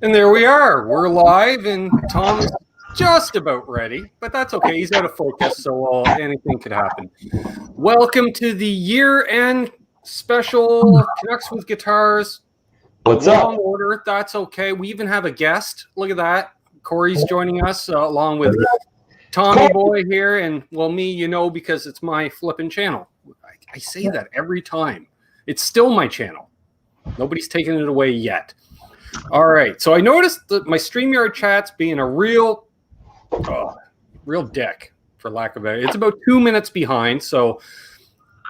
And there we are. We're live, and Tom is just about ready, but that's okay. He's out of focus, so anything could happen. Welcome to the year-end special Canucks with Guitars. What's up? Wrong order. That's okay. We even have a guest. Look at that. Corey's joining us along with Tommy Boy here, and well, me, you know, because it's my flipping channel. I say that every time. It's still my channel. Nobody's taken it away yet. All right, so I noticed that my StreamYard chat's being a real dick, for lack of it's about 2 minutes behind, so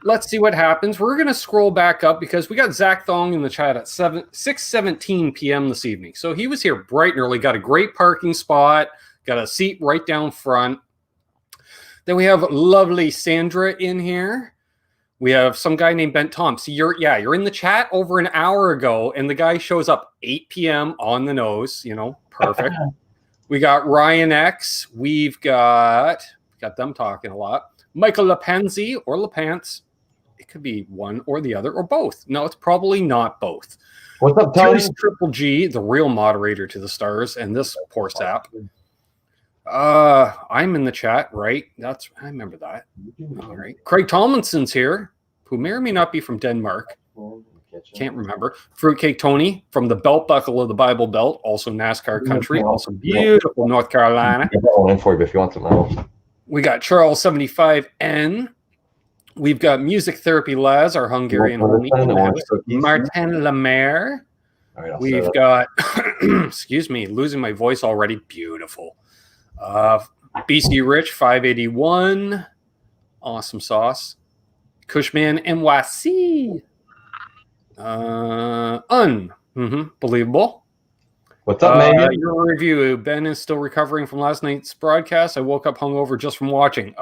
let's see what happens. We're going to scroll back up because we got Zach Thong in the chat at 6:17 p.m. this evening. So he was here bright and early, got a great parking spot, got a seat right down front. Then we have lovely Sandra in here. We have some guy named Ben Coombs. So you're in the chat over an hour ago, and the guy shows up 8 p.m. on the nose. You know, perfect. We got Ryan X. We've got them talking a lot. Michael Lepanzi or Lepants. It could be one or the other or both. No, it's probably not both. What's up, Tony? Triple G, the real moderator to the stars, and this poor sap. I'm in the chat, right? I remember that. All right. Craig Tomlinson's here, who may or may not be from Denmark. Can't remember. Fruitcake Tony from the belt buckle of the Bible Belt, also NASCAR country, also beautiful North Carolina. In for you if you want some else. We got Charles 75N. We've got Music Therapy Laz, our Hungarian homie. Martin Lemaire. Right, we've got, excuse me, losing my voice already. Beautiful. BC Rich 581, awesome sauce. Cushman NYC, believable. What's up, man? Your review. Ben is still recovering from last night's broadcast. I woke up hungover just from watching.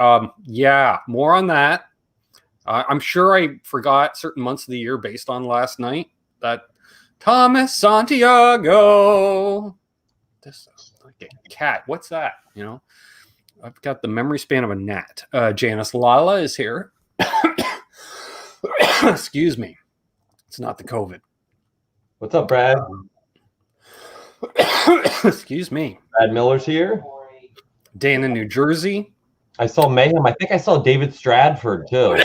Yeah, more on that. I'm sure I forgot certain months of the year based on last night. That Thomas Santiago. This like a cat. What's that? You know, I've got the memory span of a gnat. Janice Lala is here. Excuse me. It's not the COVID. What's up, Brad? Excuse me. Brad Miller's here. Dan in New Jersey. I saw Mayhem. I think I saw David Stradford too.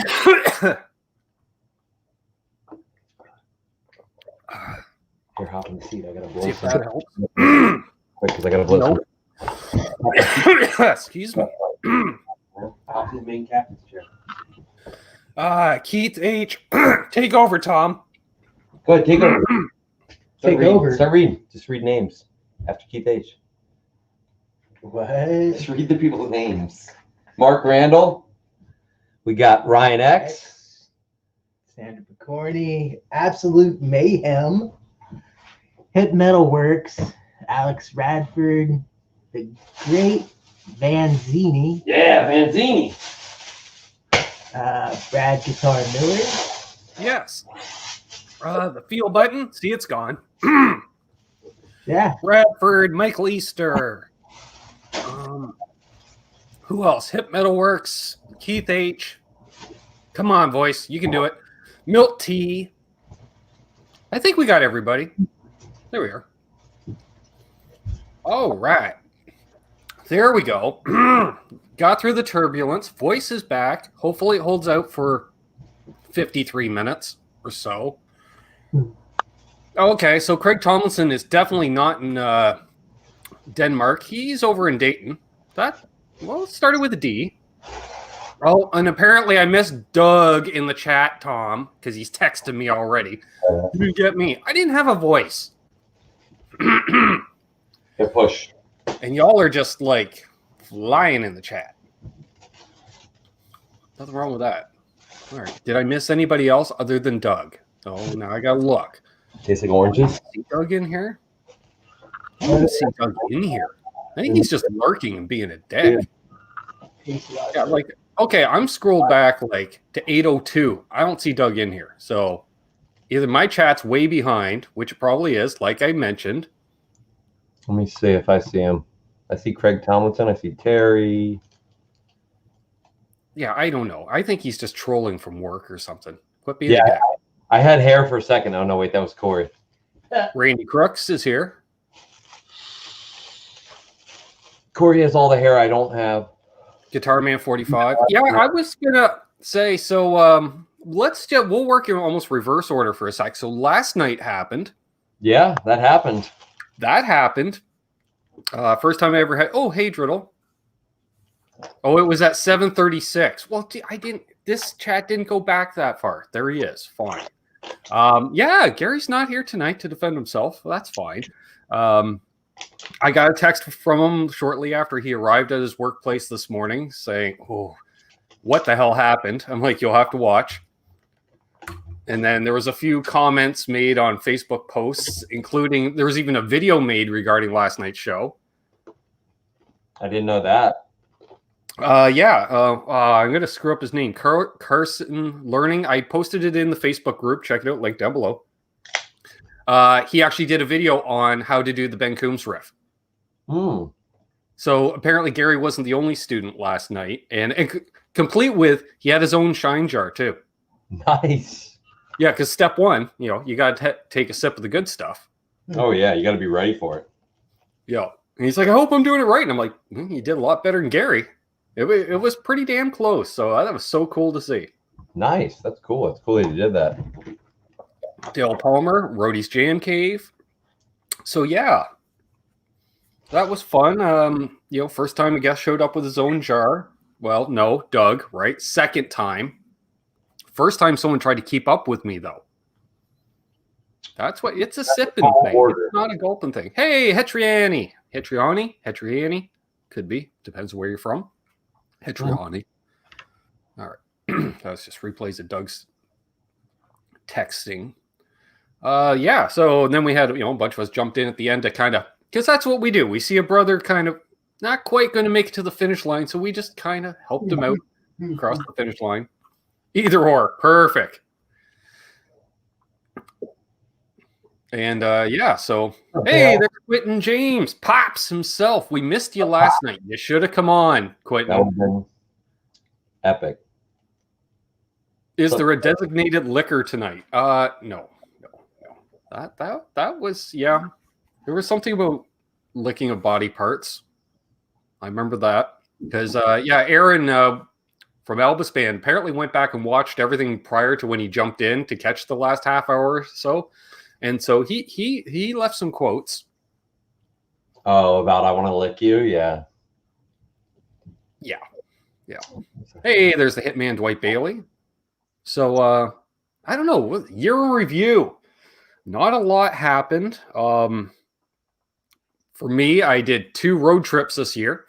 Here, hop in the seat. I gotta blow some. Because I gotta blow some. Excuse me. Main captain's chair. Keith H. Take over, Tom. Go ahead, take over. Take over. Start reading. Just read names after Keith H. What? Just read the people's names. Mark Randall. We got Ryan X. Sandra Picorni. Absolute Mayhem. Hit Metal Works. Alex Radford. The great Vanzini. Yeah, Vanzini. Brad Guitar Miller. Yes. The feel button. See, it's gone. Yeah. Bradford, Michael Easter. Who else? Hip Metalworks, Keith H. Come on, voice. You can do it. Milt T. I think we got everybody. There we are. All right. There we go. Got through the turbulence. Voice is back. Hopefully it holds out for 53 minutes or so. Okay, so Craig Tomlinson is definitely not in Denmark. He's over in Dayton. It started with a D. Oh, and apparently I missed Doug in the chat, Tom, because he's texted me already. You didn't get me. I didn't have a voice. Get pushed. And y'all are just like flying in the chat. Nothing wrong with that. All right. Did I miss anybody else other than Doug? Oh, now I gotta look. Tasting oranges. See Doug in here? I don't see Doug in here. I think he's just lurking and being a dick. Yeah, like, okay, I'm scrolled back like to 8:02. I don't see Doug in here. So either my chat's way behind, which it probably is, like I mentioned. Let me see if I see him. I see Craig Tomlinson. I see Terry. Yeah, I don't know. I think he's just trolling from work or something. Quit being a dick. I had hair for a second. Oh, no, wait, that was Corey. Randy Crooks is here. Corey has all the hair I don't have. Guitar Man 45. Yeah, I was gonna say so. We'll work in almost reverse order for a sec. So last night happened. Yeah, that happened. First time I ever had. Oh, hey, Driddle. Oh, it was at 7:36. Well, this chat didn't go back that far. There he is. Fine. Yeah, Gary's not here tonight to defend himself. Well, that's fine. I got a text from him shortly after he arrived at his workplace this morning saying, "Oh, what the hell happened?" I'm like, "You'll have to watch." And then there was a few comments made on Facebook posts, including there was even a video made regarding last night's show. I didn't know that. I'm going to screw up his name. Carson Learning. I posted it in the Facebook group. Check it out. Link down below. He actually did a video on how to do the Ben Coombs riff. So apparently Gary wasn't the only student last night. And complete with, he had his own shine jar too. Nice. Yeah, because step one, you got to take a sip of the good stuff. Oh, yeah. You got to be ready for it. Yeah. And he's like, I hope I'm doing it right. And I'm like, you did a lot better than Gary. It was pretty damn close. So that was so cool to see. Nice. That's cool. It's cool that you did that. Dale Palmer, Rhodey's Jam Cave. So, yeah. That was fun. First time a guest showed up with his own jar. Well, no, Doug, right? Second time. First time someone tried to keep up with me, though. That's what it's a sipping thing. It's not a gulping thing. Hey, Hetriani. Could be. Depends where you're from. Hetriani. All right. That's just replays of Doug's texting. So then we had, a bunch of us jumped in at the end to kind of, because that's what we do. We see a brother kind of not quite going to make it to the finish line, so we just kind of helped him out across the finish line. Either or. Perfect. And so hey, there's Quentin James, Pops himself. We missed you last night. You should have come on, Quentin. That would have been epic. Is there a designated liquor tonight? No. That was There was something about licking of body parts. I remember that because Aaron from Elvis Band apparently went back and watched everything prior to when he jumped in to catch the last half hour or so. And so he left some quotes. Oh, about I want to lick you? Yeah. Yeah. Hey, there's the Hitman Dwight Bailey. So I don't know. Year in review. Not a lot happened. For me, I did 2 road trips this year.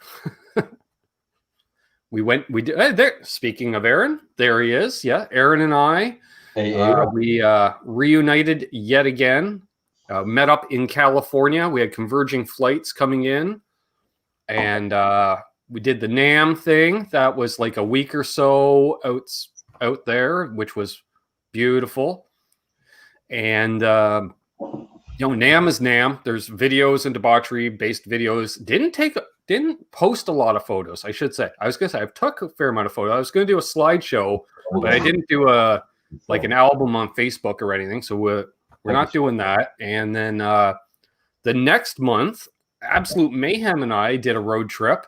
We did there. Speaking of Aaron, there he is. Yeah, Aaron and I. We reunited yet again, met up in California. We had converging flights coming in, and we did the NAMM thing. That was like a week or so out there, which was beautiful. And NAMM is NAMM. There's videos and debauchery-based videos. Didn't post a lot of photos, I should say. I was going to say, I took a fair amount of photos. I was going to do a slideshow, but I didn't do an album on Facebook or anything. So we're not doing that. And then the next month, Absolute Mayhem and I did a road trip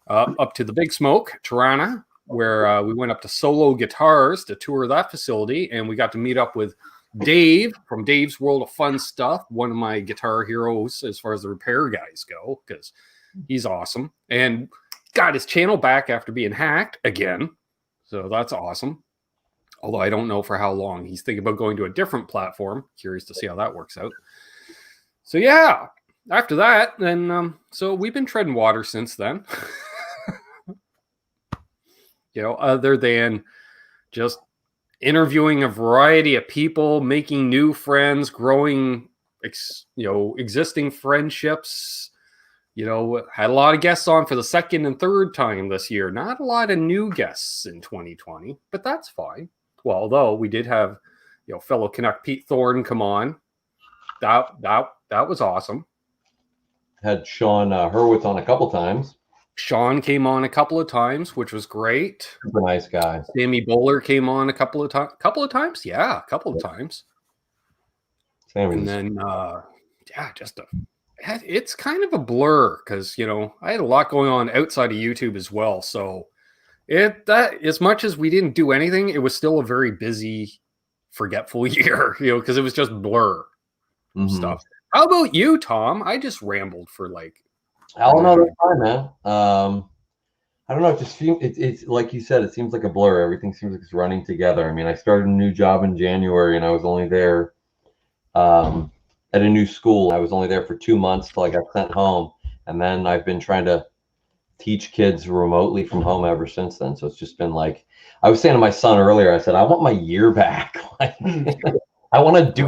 up to the Big Smoke, Tirana, where we went up to Solo Guitars to tour that facility. And we got to meet up with Dave from Dave's World of Fun Stuff, one of my guitar heroes as far as the repair guys go, because he's awesome. And got his channel back after being hacked again. So that's awesome. Although I don't know for how long. He's thinking about going to a different platform. Curious to see how that works out. So yeah, after that, then so we've been treading water since then. Other than just interviewing a variety of people, making new friends, growing existing friendships. Had a lot of guests on for the second and third time this year. Not a lot of new guests in 2020, but that's fine. Well, although we did have, fellow Canuck Pete Thorne come on. That was awesome. Had Sean Hurwitz on a couple times. Sean came on a couple of times, which was great. Super nice guy. Sammy Bowler came on a couple of times. Yeah, a couple of times. Sammy. And then, just It's kind of a blur because, I had a lot going on outside of YouTube as well. So that as much as we didn't do anything, it was still a very busy, forgetful year, because it was just blur stuff. How about you, Tom? I just rambled for like. Oh no, that's fine, man. I don't know. It just seems it's like you said. It seems like a blur. Everything seems like it's running together. I mean, I started a new job in January, and I was only there at a new school. I was only there for 2 months till I got sent home, and then I've been trying to teach kids remotely from home ever since then. So it's just been like I was saying to my son earlier. I said, I want my year back. Like, I want to do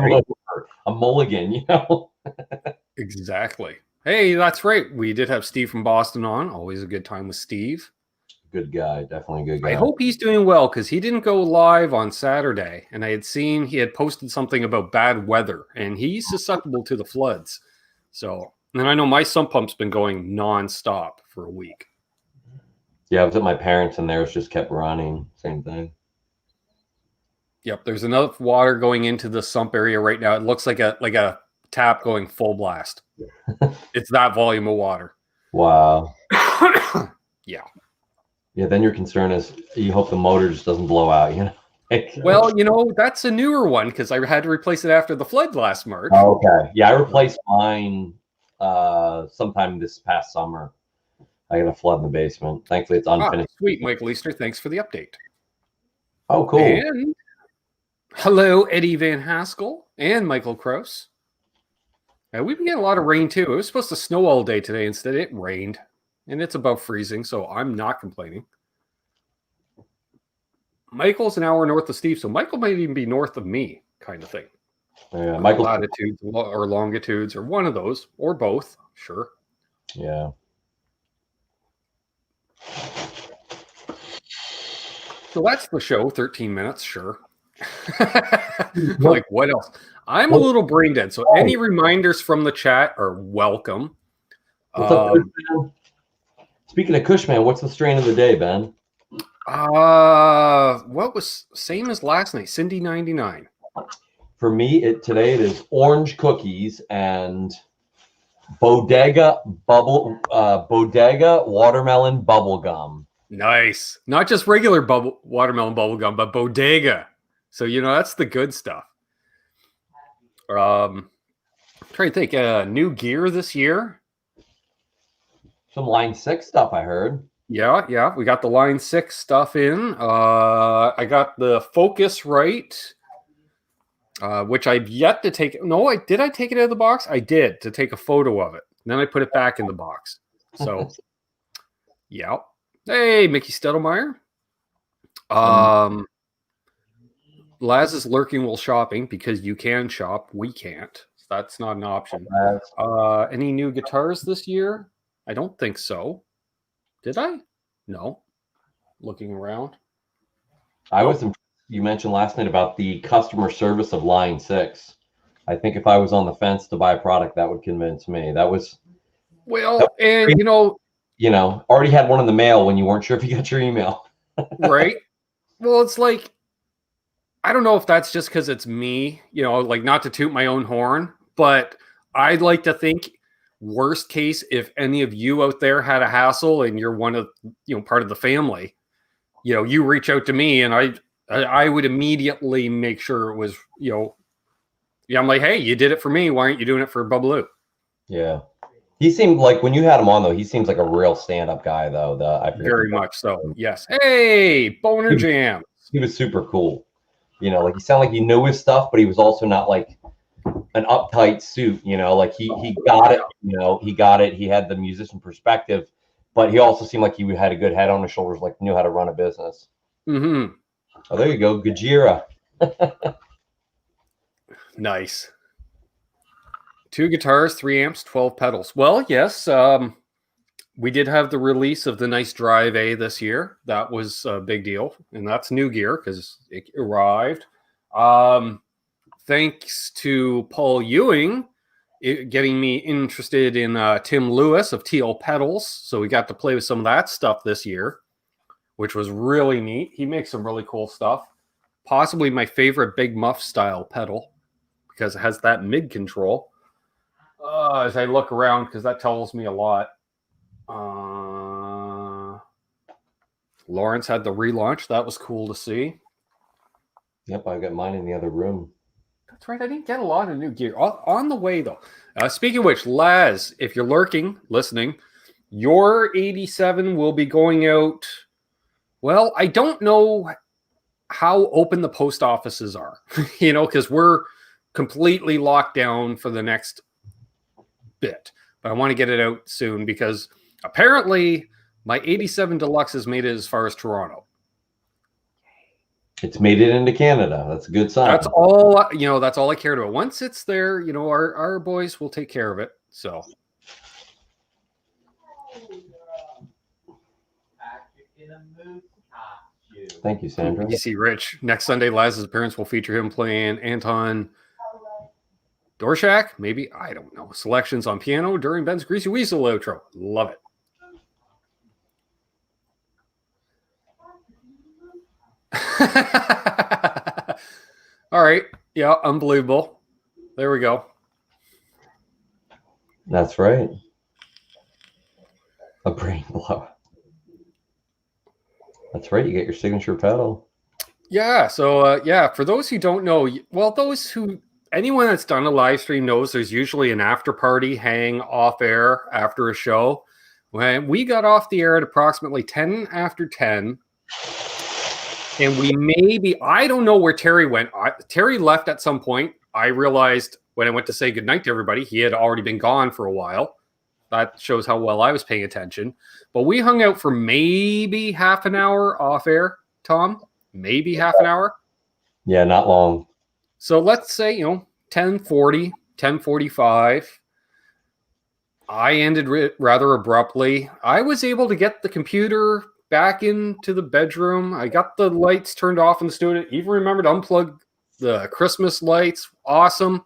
a mulligan, Exactly. Hey, that's right. We did have Steve from Boston on. Always a good time with Steve. Good guy. Definitely a good guy. I hope he's doing well because he didn't go live on Saturday. And I had seen he had posted something about bad weather and he's susceptible to the floods. So, and I know my sump pump's been going nonstop for a week. Yeah, I was at my parents and theirs just kept running. Same thing. Yep. There's enough water going into the sump area right now. It looks like a tap going full blast. It's that volume of water. Wow. Yeah. Yeah, then your concern is you hope the motor just doesn't blow out, Well, that's a newer one because I had to replace it after the flood last March. Oh, okay. Yeah, I replaced mine sometime this past summer. I got a flood in the basement. Thankfully, it's unfinished. Sweet, Michael Easter. Thanks for the update. Oh, cool. And hello, Eddie Van Haskell and Michael Krause. We've been getting a lot of rain, too. It was supposed to snow all day today. Instead, it rained. And it's above freezing, so I'm not complaining. Michael's an hour north of Steve, so Michael might even be north of me, kind of thing. Yeah, Michael. Latitudes or longitudes or one of those, or both, sure. Yeah. So that's the show, 13 minutes, sure. Like, what else? I'm a little brain dead, so any reminders from the chat are welcome. What's up, Ben? Speaking of Cushman, what's the strain of the day, Ben? What was same as last night? Cindy 99. For me, today it is orange cookies and bodega watermelon bubble gum. Nice. Not just regular watermelon bubble gum, but bodega. So that's the good stuff. Trying to think. New gear this year. Some Line 6 stuff I heard. Yeah. We got the Line 6 stuff in. I got the Focusrite, which I've yet to take. No, did I take it out of the box? I did, to take a photo of it. Then I put it back in the box. So, yeah. Hey, Mickey Stedelmeyer. Laz is lurking while shopping because you can shop. We can't. That's not an option. Any new guitars this year? I don't think so. Did I? No. Looking around. You mentioned last night about the customer service of Line 6. I think if I was on the fence to buy a product, that would convince me. Already had one in the mail when you weren't sure if you got your email. Right. Well, it's like, I don't know if that's just because it's me, like not to toot my own horn, but I'd like to think worst case, if any of you out there had a hassle and you're one of, part of the family, you reach out to me and I would immediately make sure it was, I'm like, hey, you did it for me. Why aren't you doing it for Bubbaloo? Yeah. He seemed like, when you had him on, though, he seems like a real stand-up guy, though. Very much so. Yes. Hey, Boner Jam. He was super cool. Like he sounded like he knew his stuff, but he was also not like an uptight suit, like he got it, he got it. He had the musician perspective, but he also seemed like he had a good head on his shoulders, like knew how to run a business. Mm-hmm. Oh, there you go. Gajira. Nice. 2 guitars, 3 amps, 12 pedals. Well, yes, we did have the release of the nice Drive A this year. That was a big deal, and that's new gear because it arrived. Thanks to Paul Ewing getting me interested in Tim Lewis of TL Pedals. So we got to play with some of that stuff this year, which was really neat. He makes some really cool stuff. Possibly my favorite Big Muff style pedal because it has that mid control. As I look around, because that tells me a lot. Lawrence had the relaunch. That was cool to see. Yep, I got mine in the other room. That's right. I didn't get a lot of new gear. On the way, though. Speaking of which, Laz, if you're listening, your 87 will be going out. Well, I don't know how open the post offices are, because we're completely locked down for the next bit. But I want to get it out soon because apparently my 87 Deluxe has made it as far as Toronto. It's made it into Canada. That's a good sign. That's all, that's all I cared about. Once it's there, our boys will take care of it. So. Thank you, Sandra. BC Rich. Next Sunday, Laz's appearance will feature him playing Anton Dorshak. Maybe, I don't know. Selections on piano during Ben's Greasy Weasel outro. Love it. All right. Yeah, unbelievable. There we go. That's right. A brain blow. That's right. You get your signature pedal. Yeah. So, for those who don't know, anyone that's done a live stream knows there's usually an after party hang off air after a show. When we got off the air at approximately 10 after 10, and I don't know where Terry went. Terry left at some point. I realized when I went to say goodnight to everybody, he had already been gone for a while. That shows how well I was paying attention. But we hung out for maybe half an hour off air, Tom. Maybe half an hour. Yeah, not long. So let's say, 10:40, 10:45. I ended rather abruptly. I was able to get the computer back into the bedroom. I got the lights turned off in the studio. Even remembered to unplug the Christmas lights. Awesome.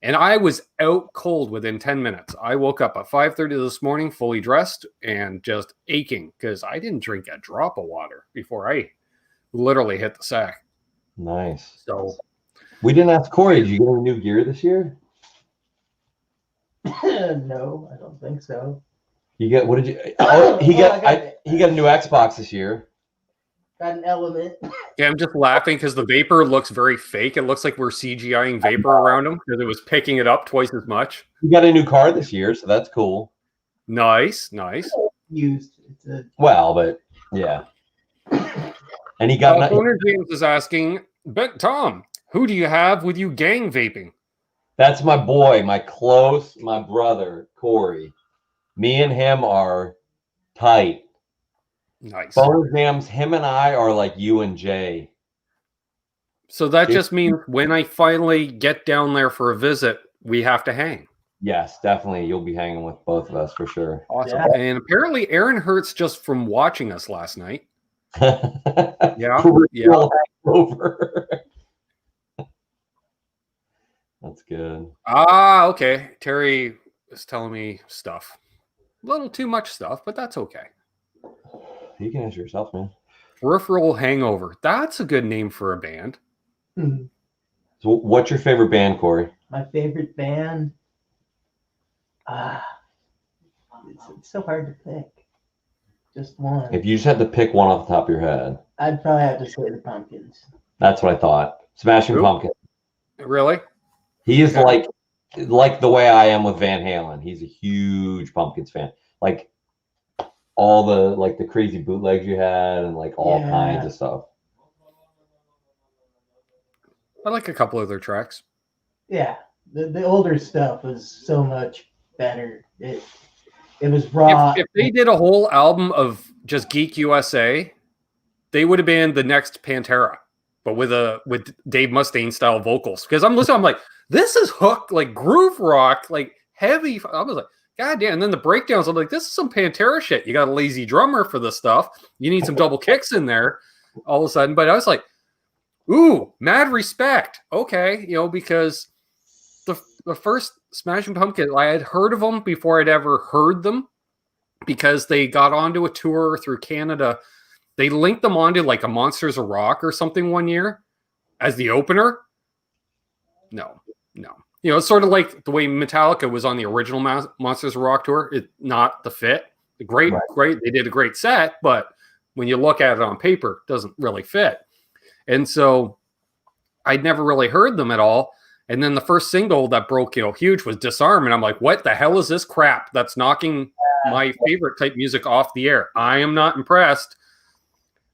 And I was out cold within 10 minutes. I woke up at 5:30 this morning, fully dressed and just aching because I didn't drink a drop of water before I literally hit the sack. Nice. So we didn't ask Corey. Did you get any new gear this year? No, I don't think so. You get, what did you? Oh, he got a new Xbox this year. Got an Element. yeah, I'm just laughing because the vapor looks very fake. It looks like we're CGIing vapor around him because it was picking it up twice as much. You got a new car this year, so that's cool. Nice. Used. Well, but yeah. And he got. Owner James is asking, but Tom, who do you have with you gang vaping? That's my boy, my brother, Corey. Me and him are tight. Nice. Phone jams, him and I are like you and Jay. So that just means when I finally get down there for a visit, we have to hang. Yes, definitely. You'll be hanging with both of us for sure. Awesome. Yeah. And apparently Aaron hurts just from watching us last night. Yeah. Over. That's good. Okay. Terry is telling me stuff. A little too much stuff, but that's okay. You can answer yourself, man. Peripheral Hangover. That's a good name for a band. Hmm. So what's your favorite band, Corey? My favorite band? It's so hard to pick. Just one. If you just had to pick one off the top of your head. I'd probably have to say the Pumpkins. That's what I thought. Smashing Pumpkins. Really? He is like the way I am with Van Halen. He's a huge Pumpkins fan. Like all the crazy bootlegs you had and like all kinds of stuff. I like a couple of their tracks. Yeah. The older stuff was so much better. It was raw. If they did a whole album of just Geek USA, they would have been the next Pantera, but with Dave Mustaine style vocals. Because I'm listening, I'm like, this is hook, like groove rock, like heavy. I was like, God damn. And then the breakdowns, I'm like, this is some Pantera shit. You got a lazy drummer for this stuff. You need some double kicks in there all of a sudden. But I was like, ooh, mad respect. Okay. Because the first Smashing Pumpkins, I had heard of them before I'd ever heard them because they got onto a tour through Canada. They linked them onto like a Monsters of Rock or something one year as the opener. No. You know, it's sort of like the way Metallica was on the original Monsters of Rock tour. It not the fit. Great. They did a great set, but when you look at it on paper, it doesn't really fit. And so I'd never really heard them at all. And then the first single that broke, huge was Disarm. And I'm like, what the hell is this crap that's knocking my favorite type music off the air? I am not impressed.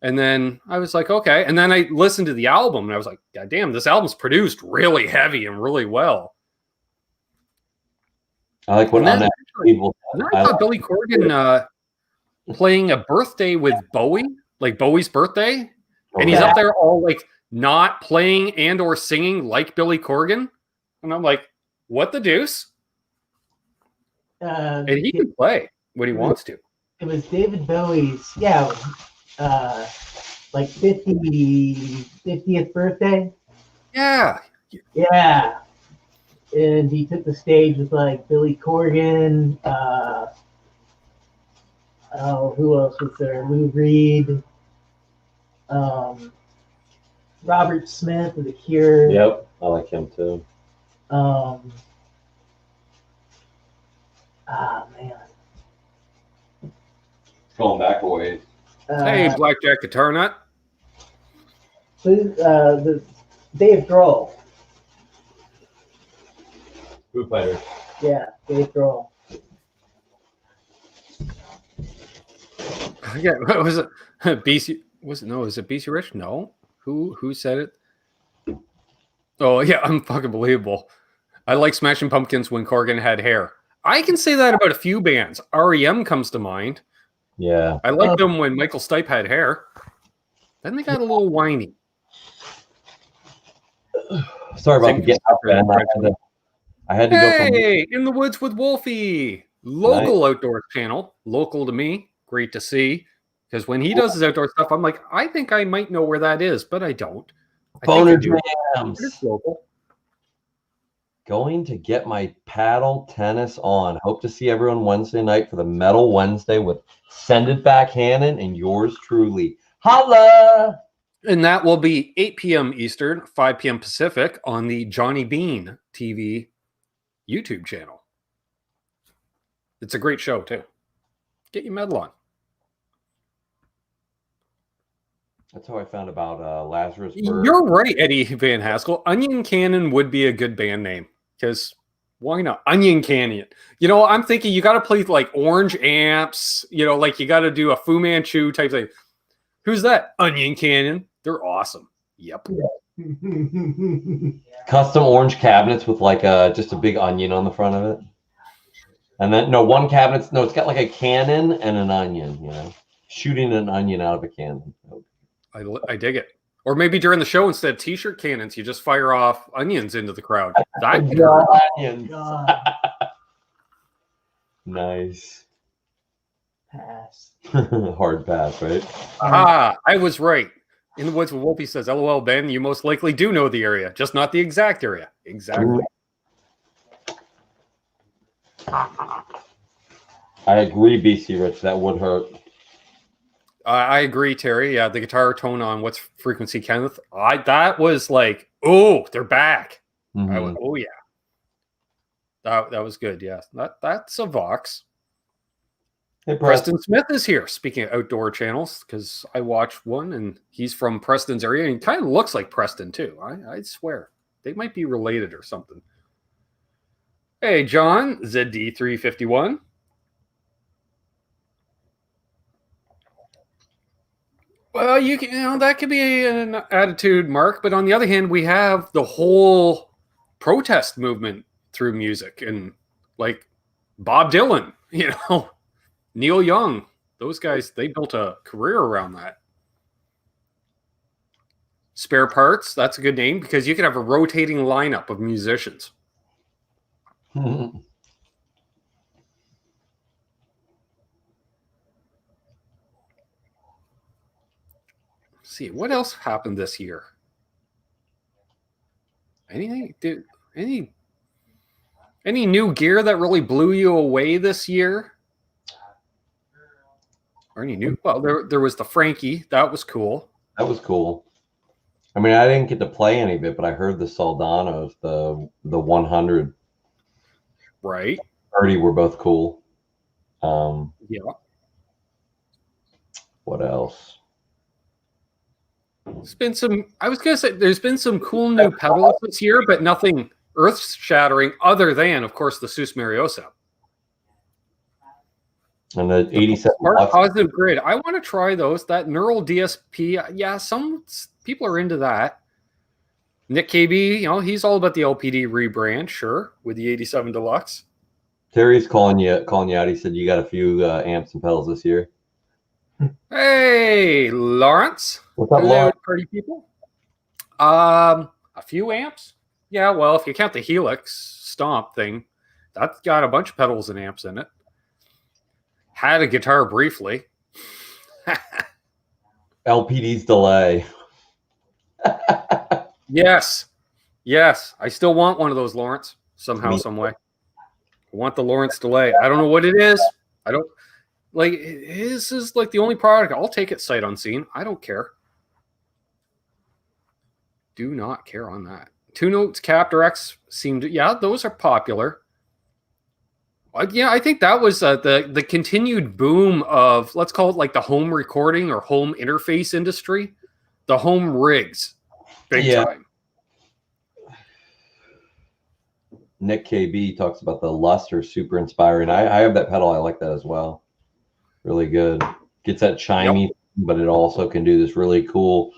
And then I was like, okay. And then I listened to the album and I was like, God damn, this album's produced really heavy and really well. I like what I thought Billy Corgan playing a birthday with Bowie, like Bowie's birthday. And he's up there all like not playing and or singing like Billy Corgan. And I'm like, what the deuce? And he can play when he wants to. It was David Bowie's, like 50th birthday. Yeah. Yeah. And he took the stage with like Billy Corgan. Who else was there? Lou Reed. Robert Smith of The Cure. Yep, I like him too. Man. Going back a ways. Hey, Blackjack Guitar Nut. The Dave Grohl. Foo Fighters. Yeah, Dave Grohl. Yeah, what was it? BC was it? No, is it BC Rich? No. Who said it? Oh yeah, unfucking I like Smashing Pumpkins when Corgan had hair. I can say that about a few bands. REM comes to mind. Yeah. I liked them when Michael Stipe had hair. Then they got a little whiny. Sorry about the get out, Ben. I had to go from In the Woods with Wolfie. Local outdoor channel. Local to me. Great to see. Because when he does his outdoor stuff, I'm like, I think I might know where that is, but I don't. Boner Jams. It's local. Going to get my paddle tennis on. Hope to see everyone Wednesday night for the Metal Wednesday with Send It Back Hannon and yours truly. Holla! And that will be 8 p.m. Eastern, 5 p.m. Pacific on the Johnny Bean TV YouTube channel. It's a great show, too. Get your medal on. That's how I found about Lazarus Bird. You're right, Eddie Van Haskell. Onion Cannon would be a good band name. Because why not? Onion Canyon. I'm thinking you got to play like Orange Amps. Like you got to do a Fu Manchu type thing. Who's that? Onion Canyon. They're awesome. Yep. Custom orange cabinets with like just a big onion on the front of it. And then, one cabinet. No, it's got like a cannon and an onion, shooting an onion out of a cannon. I dig it. Or maybe during the show, instead of t-shirt cannons, you just fire off onions into the crowd. Onions. Nice. Pass. Hard pass, right? I was right. In the Woods with Wolfie says, LOL, Ben, you most likely do know the area, just not the exact area. Exactly. I agree, BC Rich. That would hurt. I agree, Terry. Yeah, the guitar tone on What's Frequency, Kenneth. That was like, oh, they're back. Mm-hmm. I went, oh yeah, that was good. Yeah, that's a Vox. Hey, Preston Smith is here. Speaking of outdoor channels, because I watched one and he's from Preston's area and he kind of looks like Preston too. I swear they might be related or something. Hey, John ZD351. Well, that could be an attitude, Mark. But on the other hand, we have the whole protest movement through music, and like Bob Dylan, Neil Young, those guys, they built a career around that. Spare Parts, that's a good name because you can have a rotating lineup of musicians. Mm-hmm. See what else happened this year. Anything? Any new gear that really blew you away this year? Or any new? Well, there was the Frankie. That was cool. That was cool. I mean, I didn't get to play any of it, but I heard the Soldanos, the 100, Right. 30 were both cool. Yeah. What else? There's been some, I was going to say, there's been some cool new pedals this year, but nothing earth-shattering other than, of course, the Sus Mariosa. And the 87 Smart Positive Grid. I want to try those. That Neural DSP. Yeah, some people are into that. Nick KB, you know, he's all about the LPD rebrand, sure, with the 87 Deluxe. Terry's calling you out. He said you got a few amps and pedals this year. Hey, Lawrence. What's up, Hello, Lawrence? party people. A few amps. Yeah, well, if you count the Helix Stomp thing, that's got a bunch of pedals and amps in it. Had a guitar briefly. LPD's delay. Yes. I still want one of those, Lawrence, somehow, some way. I want the Lawrence delay. I don't know what it is. I don't like. This is like the only product. I'll take it sight unseen. I don't care. Do not care on that. Two Notes Captor X seemed to, yeah, those are popular. Yeah, I think that was the continued boom of, let's call it like the home recording or home interface industry, the home rigs, big time. Nick KB talks about the luster, super inspiring. I have that pedal. I like that as well. Really good. Gets that chimey, but it also can do this really cool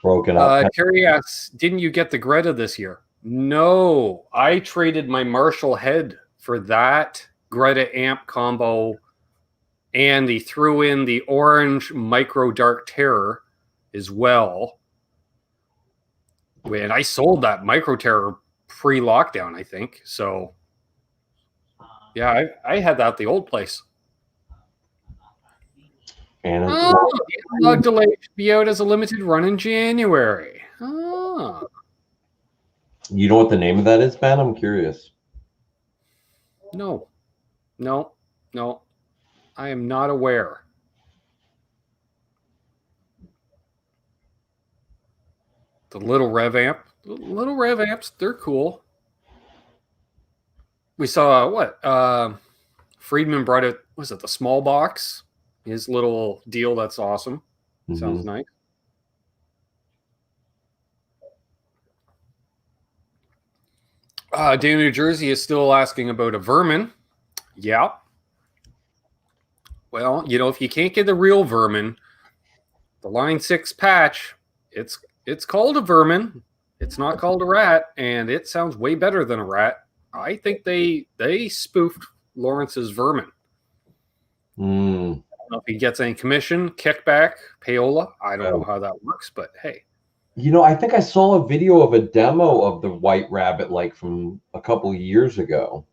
broken up. Terry asks, didn't you get the Greta this year? No, I traded my Marshall head for that Greta amp combo, and he threw in the orange Micro Dark Terror as well. And I sold that Micro Terror pre-lockdown, I think. So, yeah, I had that at the old place. And Analog Delay should be out as a limited run in January. Oh. You know what the name of that is, Ben? I'm curious. No. I am not aware. The little rev amp. Little rev amps, they're cool. We saw what? Friedman brought it, was it the small box? His little deal, that's awesome. Sounds nice. Dan New Jersey is still asking about a Vermin. Yeah. Well, you know, if you can't get the real Vermin, the Line 6 patch, it's called a Vermin. It's not called a rat, and it sounds way better than a rat. I think they spoofed Lawrence's Vermin. I don't know if he gets any commission, kickback, payola. I don't know how that works, but hey. You know, I think I saw a video of a demo of the White Rabbit like from a couple years ago.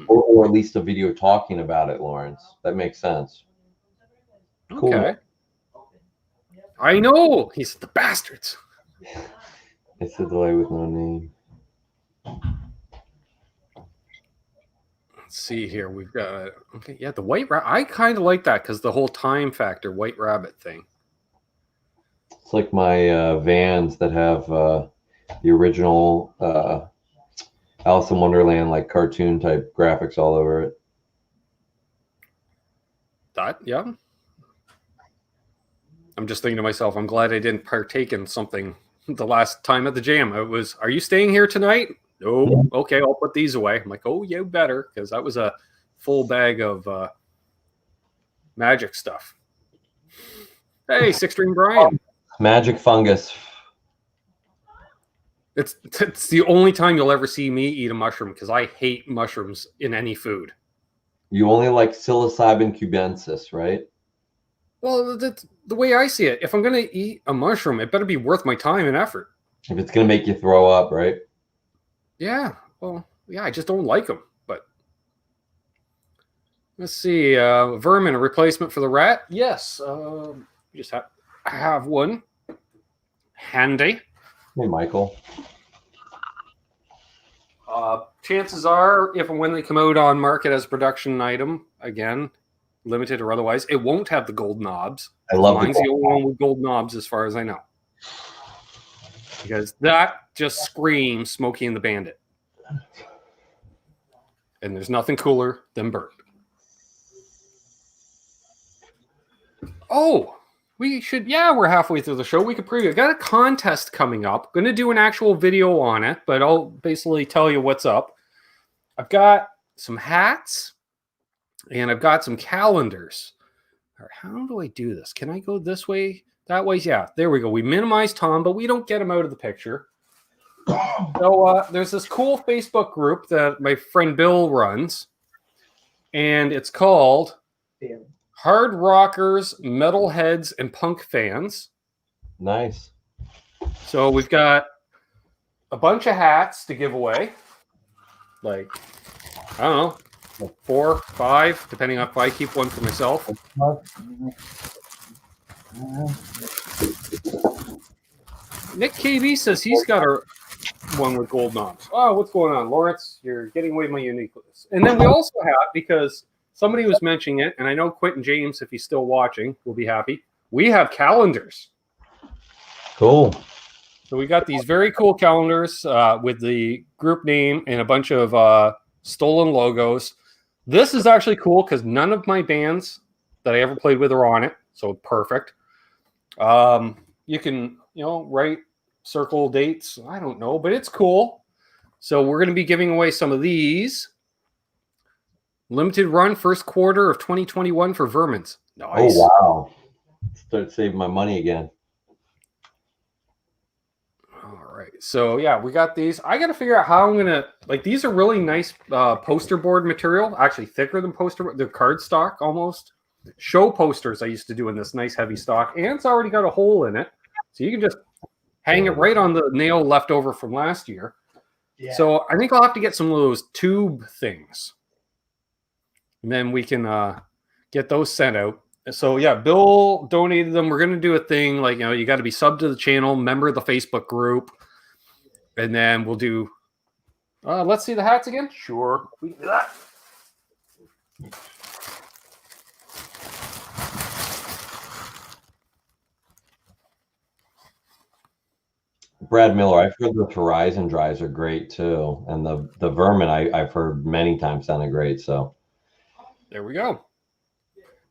Or at least a video talking about it, Lawrence. That makes sense. Cool. Okay. I know. He's the bastards. It's a delay with no name. Let's see here. We've got, okay, yeah, the White Rabbit. I kind of like that because the whole time factor White Rabbit thing. It's like my Vans that have the original Alice in Wonderland, like cartoon type graphics all over it. That, yeah. I'm just thinking to myself, I'm glad I didn't partake in something the last time at the jam. It was, are you staying here tonight? No. Yeah. Okay, I'll put these away. I'm like, oh, yeah, better, because that was a full bag of magic stuff. Hey, Six String Brian. Magic fungus. It's the only time you'll ever see me eat a mushroom because I hate mushrooms in any food. You only like psilocybin cubensis, right? Well, that's the way I see it. If I'm going to eat a mushroom, it better be worth my time and effort. If it's going to make you throw up, right? Yeah. Well, yeah, I just don't like them. But let's see. Vermin, a replacement for the rat? Yes. Just have one handy. Hey, Michael. Chances are, if and when they come out on market as a production item, again, limited or otherwise, it won't have the gold knobs. I love Mine's the only one with gold knobs, as far as I know. because that just screams Smokey and the Bandit. And there's nothing cooler than Bert. Oh, we should, yeah, we're halfway through the show. We could preview. I've got a contest coming up. Going to do an actual video on it, but I'll basically tell you what's up. I've got some hats and I've got some calendars. All right, how do I do this? Can I go this way? That way? Yeah, there we go. We minimize Tom, but we don't get him out of the picture. So there's this cool Facebook group that my friend Bill runs, and it's called Hard Rockers, Metalheads, and Punk Fans. Nice. So we've got a bunch of hats to give away. Like, I don't know, like 4, 5, depending on if I keep one for myself. Nick KB says he's got a one with gold knobs. Oh, what's going on, Lawrence? You're getting away my uniqueness. And then we also have, because somebody was mentioning it, and I know Quentin James, if he's still watching, will be happy. We have calendars. Cool. So we got these very cool calendars with the group name and a bunch of stolen logos. This is actually cool because none of my bands that I ever played with are on it. So perfect. You can, write circle dates. I don't know, but it's cool. So we're going to be giving away some of these. Limited run first quarter of 2021 for Vermins. Nice. Oh, wow. Start saving my money again. All right. So, yeah, we got these. I got to figure out how I'm going to, like, these are really nice poster board material, actually thicker than poster board. They're cardstock almost. Show posters I used to do in this nice heavy stock, and it's already got a hole in it. So you can just hang it right on the nail left over from last year. Yeah. So I think I'll have to get some of those tube things. And then we can get those sent out. So, yeah, Bill donated them. We're going to do a thing like, you got to be sub to the channel, member of the Facebook group. And then we'll do, let's see the hats again. Sure. We can do that. Brad Miller, I've heard the Horizon dries are great too, and the Vermin I've heard many times sounded great. So there we go.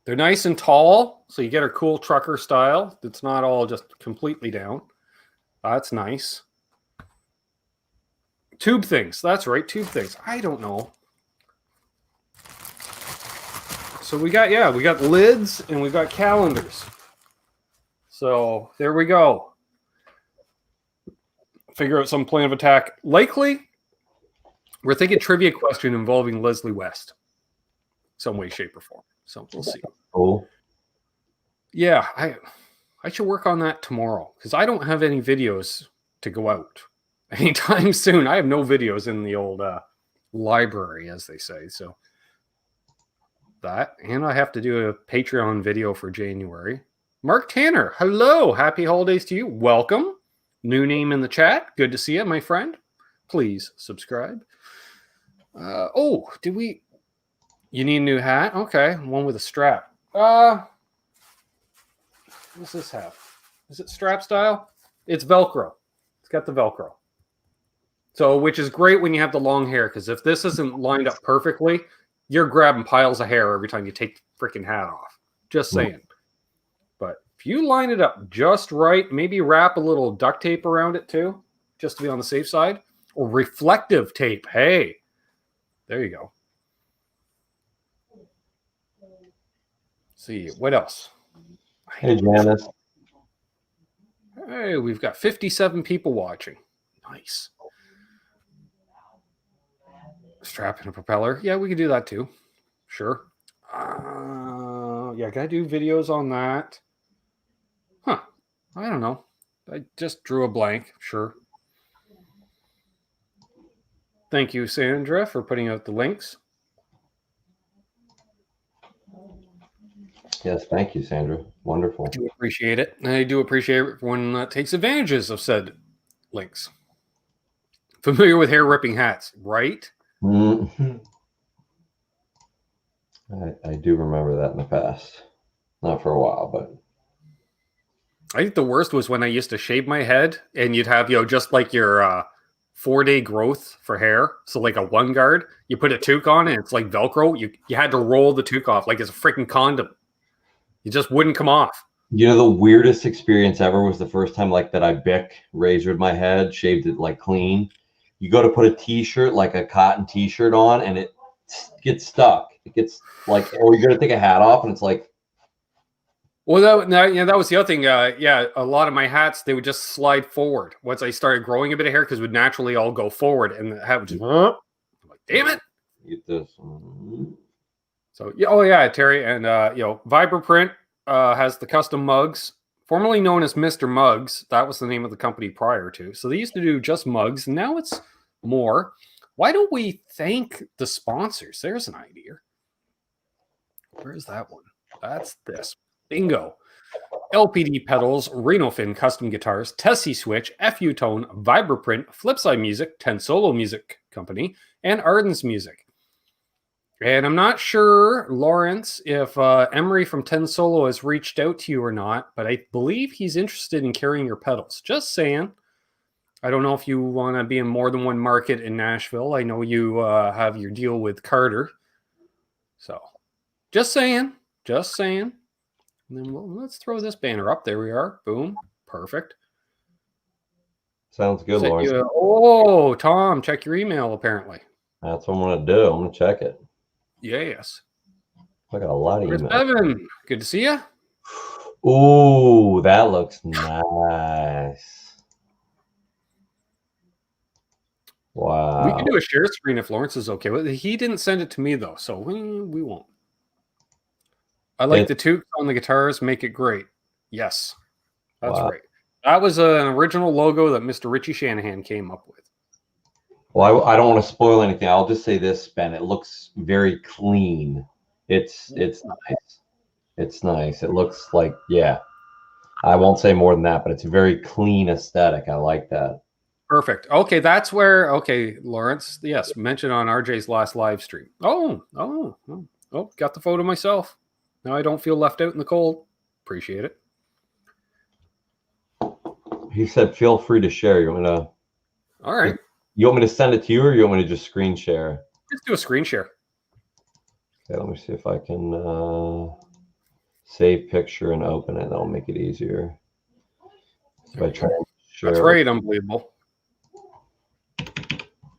They're nice and tall, so you get a cool trucker style. It's not all just completely down. That's nice. Tube things. That's right, tube things. I don't know. So we got lids and we've got calendars. So there we go. Figure out some plan of attack. Likely, we're thinking trivia question involving Leslie West, some way, shape, or form. So we'll see. Cool. Yeah, I should work on that tomorrow because I don't have any videos to go out anytime soon. I have no videos in the old library, as they say. So that, and I have to do a Patreon video for January. Mark Tanner, hello, happy holidays to you. Welcome. New name in the chat. Good to see you, my friend. Please subscribe. You need a new hat? Okay, one with a strap. What's this have? Is it strap style? It's Velcro. It's got the Velcro. So, which is great when you have the long hair, because if this isn't lined up perfectly, you're grabbing piles of hair every time you take the freaking hat off. Just saying. But if you line it up just right, maybe wrap a little duct tape around it too, just to be on the safe side, or reflective tape. Hey, there you go. See, what else? Hey, Janice. Hey, we've got 57 people watching. Nice. Strap and a propeller. Yeah, we could do that too. Sure. Yeah, gotta do videos on that. Huh. I don't know. I just drew a blank. Sure. Thank you, Sandra, for putting out the links. Yes, thank you, Sandra. Wonderful. I do appreciate it. And I do appreciate everyone that takes advantages of said links. Familiar with hair ripping hats, right? Mm-hmm. I do remember that in the past. Not for a while, but. I think the worst was when I used to shave my head and you'd have, just like your 4-day growth for hair. So like a one guard, you put a toque on and it's like Velcro. You had to roll the toque off like it's a freaking condom. It just wouldn't come off. You know, the weirdest experience ever was the first time like that I Bic razored my head, shaved it like clean. You go to put a t-shirt, like a cotton t-shirt on, and it gets stuck. It gets like, or you're gonna take a hat off and it's like, well, that was the other thing. A lot of my hats, they would just slide forward once I started growing a bit of hair because it would naturally all go forward, and the hat would just, I'm like, damn it. get this. So, yeah, Terry, and Vibraprint has the custom mugs, formerly known as Mr. Mugs. That was the name of the company prior to. So they used to do just mugs, and now it's more. Why don't we thank the sponsors? There's an idea. Where's that one? That's this. Bingo. LPD Pedals, Reno Fin Custom Guitars, Tesi Switch, FU Tone, Vibraprint, Flipside Music, 10 Solo Music Company, and Ardens Music. And I'm not sure, Lawrence, if Emery from 10 Solo has reached out to you or not, but I believe he's interested in carrying your pedals. Just saying. I don't know if you want to be in more than one market in Nashville. I know you have your deal with Carter. So, just saying. Just saying. And then let's throw this banner up. There we are. Boom. Perfect. Sounds good, Lawrence. Oh, Tom, check your email, apparently. That's what I'm going to do. I'm going to check it. Yes. I got a lot of emails. Evan, good to see you. Ooh, that looks nice. Wow. We can do a share screen if Lawrence is okay with it. He didn't send it to me, though, so we won't. I like the toques on the guitars. Make it great. Yes, that's right. That was an original logo that Mr. Richie Shanahan came up with. Well, I don't want to spoil anything. I'll just say this, Ben. It looks very clean. It's nice. It's nice. It looks like, yeah. I won't say more than that, but it's a very clean aesthetic. I like that. Perfect. Okay, that's where, Lawrence, yes, mentioned on RJ's last live stream. Oh, got the photo myself. Now I don't feel left out in the cold. Appreciate it. He said, feel free to share. You want to? All right. You want me to send it to you, or you want me to just screen share? Let's do a screen share. Okay, let me see if I can save picture and open it. That'll make it easier. If I try and share. That's right. Unbelievable.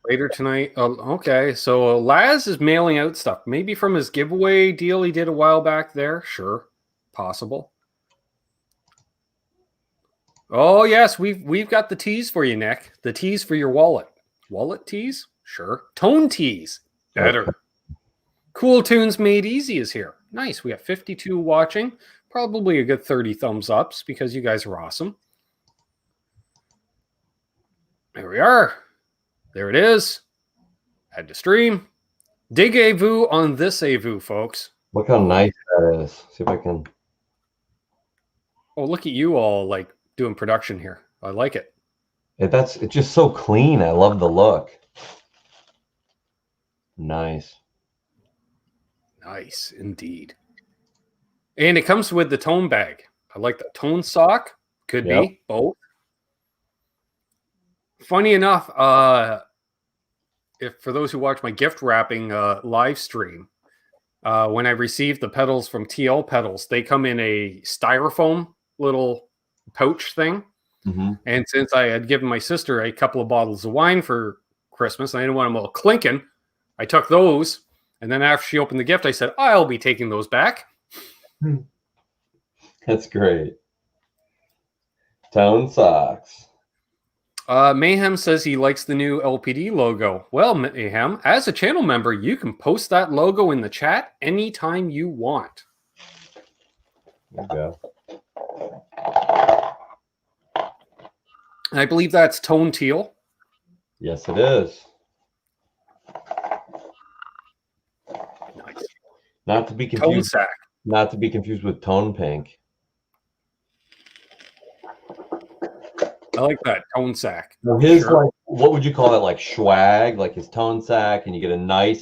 Later tonight. Okay, so Laz is mailing out stuff. Maybe from his giveaway deal he did a while back there. Sure, possible. Oh yes, we've got the tees for you, Nick. The tees for your wallet. Wallet tees? Sure. Tone tees. Better. Cool Tunes Made Easy is here. Nice. We got 52 watching. Probably a good 30 thumbs ups because you guys are awesome. There we are. There it is. Had to stream. Dig a vu on this a vu, folks. Look how nice that is. See if I can. Oh, look at you all like doing production here. I like it. It's just so clean. I love the look. Nice. Nice indeed. And it comes with the tone bag. I like the tone sock. Could be both. Funny enough, if for those who watch my gift wrapping live stream, when I received the pedals from TL Pedals, they come in a styrofoam little pouch thing. Mm-hmm. And since I had given my sister a couple of bottles of wine for Christmas, and I didn't want them all clinking, I took those. And then after she opened the gift, I said, I'll be taking those back. That's great. Tone socks. Mayhem says he likes the new LPD logo. Well, Mayhem, as a channel member, you can post that logo in the chat anytime you want. There you go. And I believe that's tone teal. Yes, it is. Nice. Not to be Tone confused. sack. Not to be confused with tone pink. I like that tone sack. Well, his like, what would you call that? Like swag, like his tone sack, and you get a nice.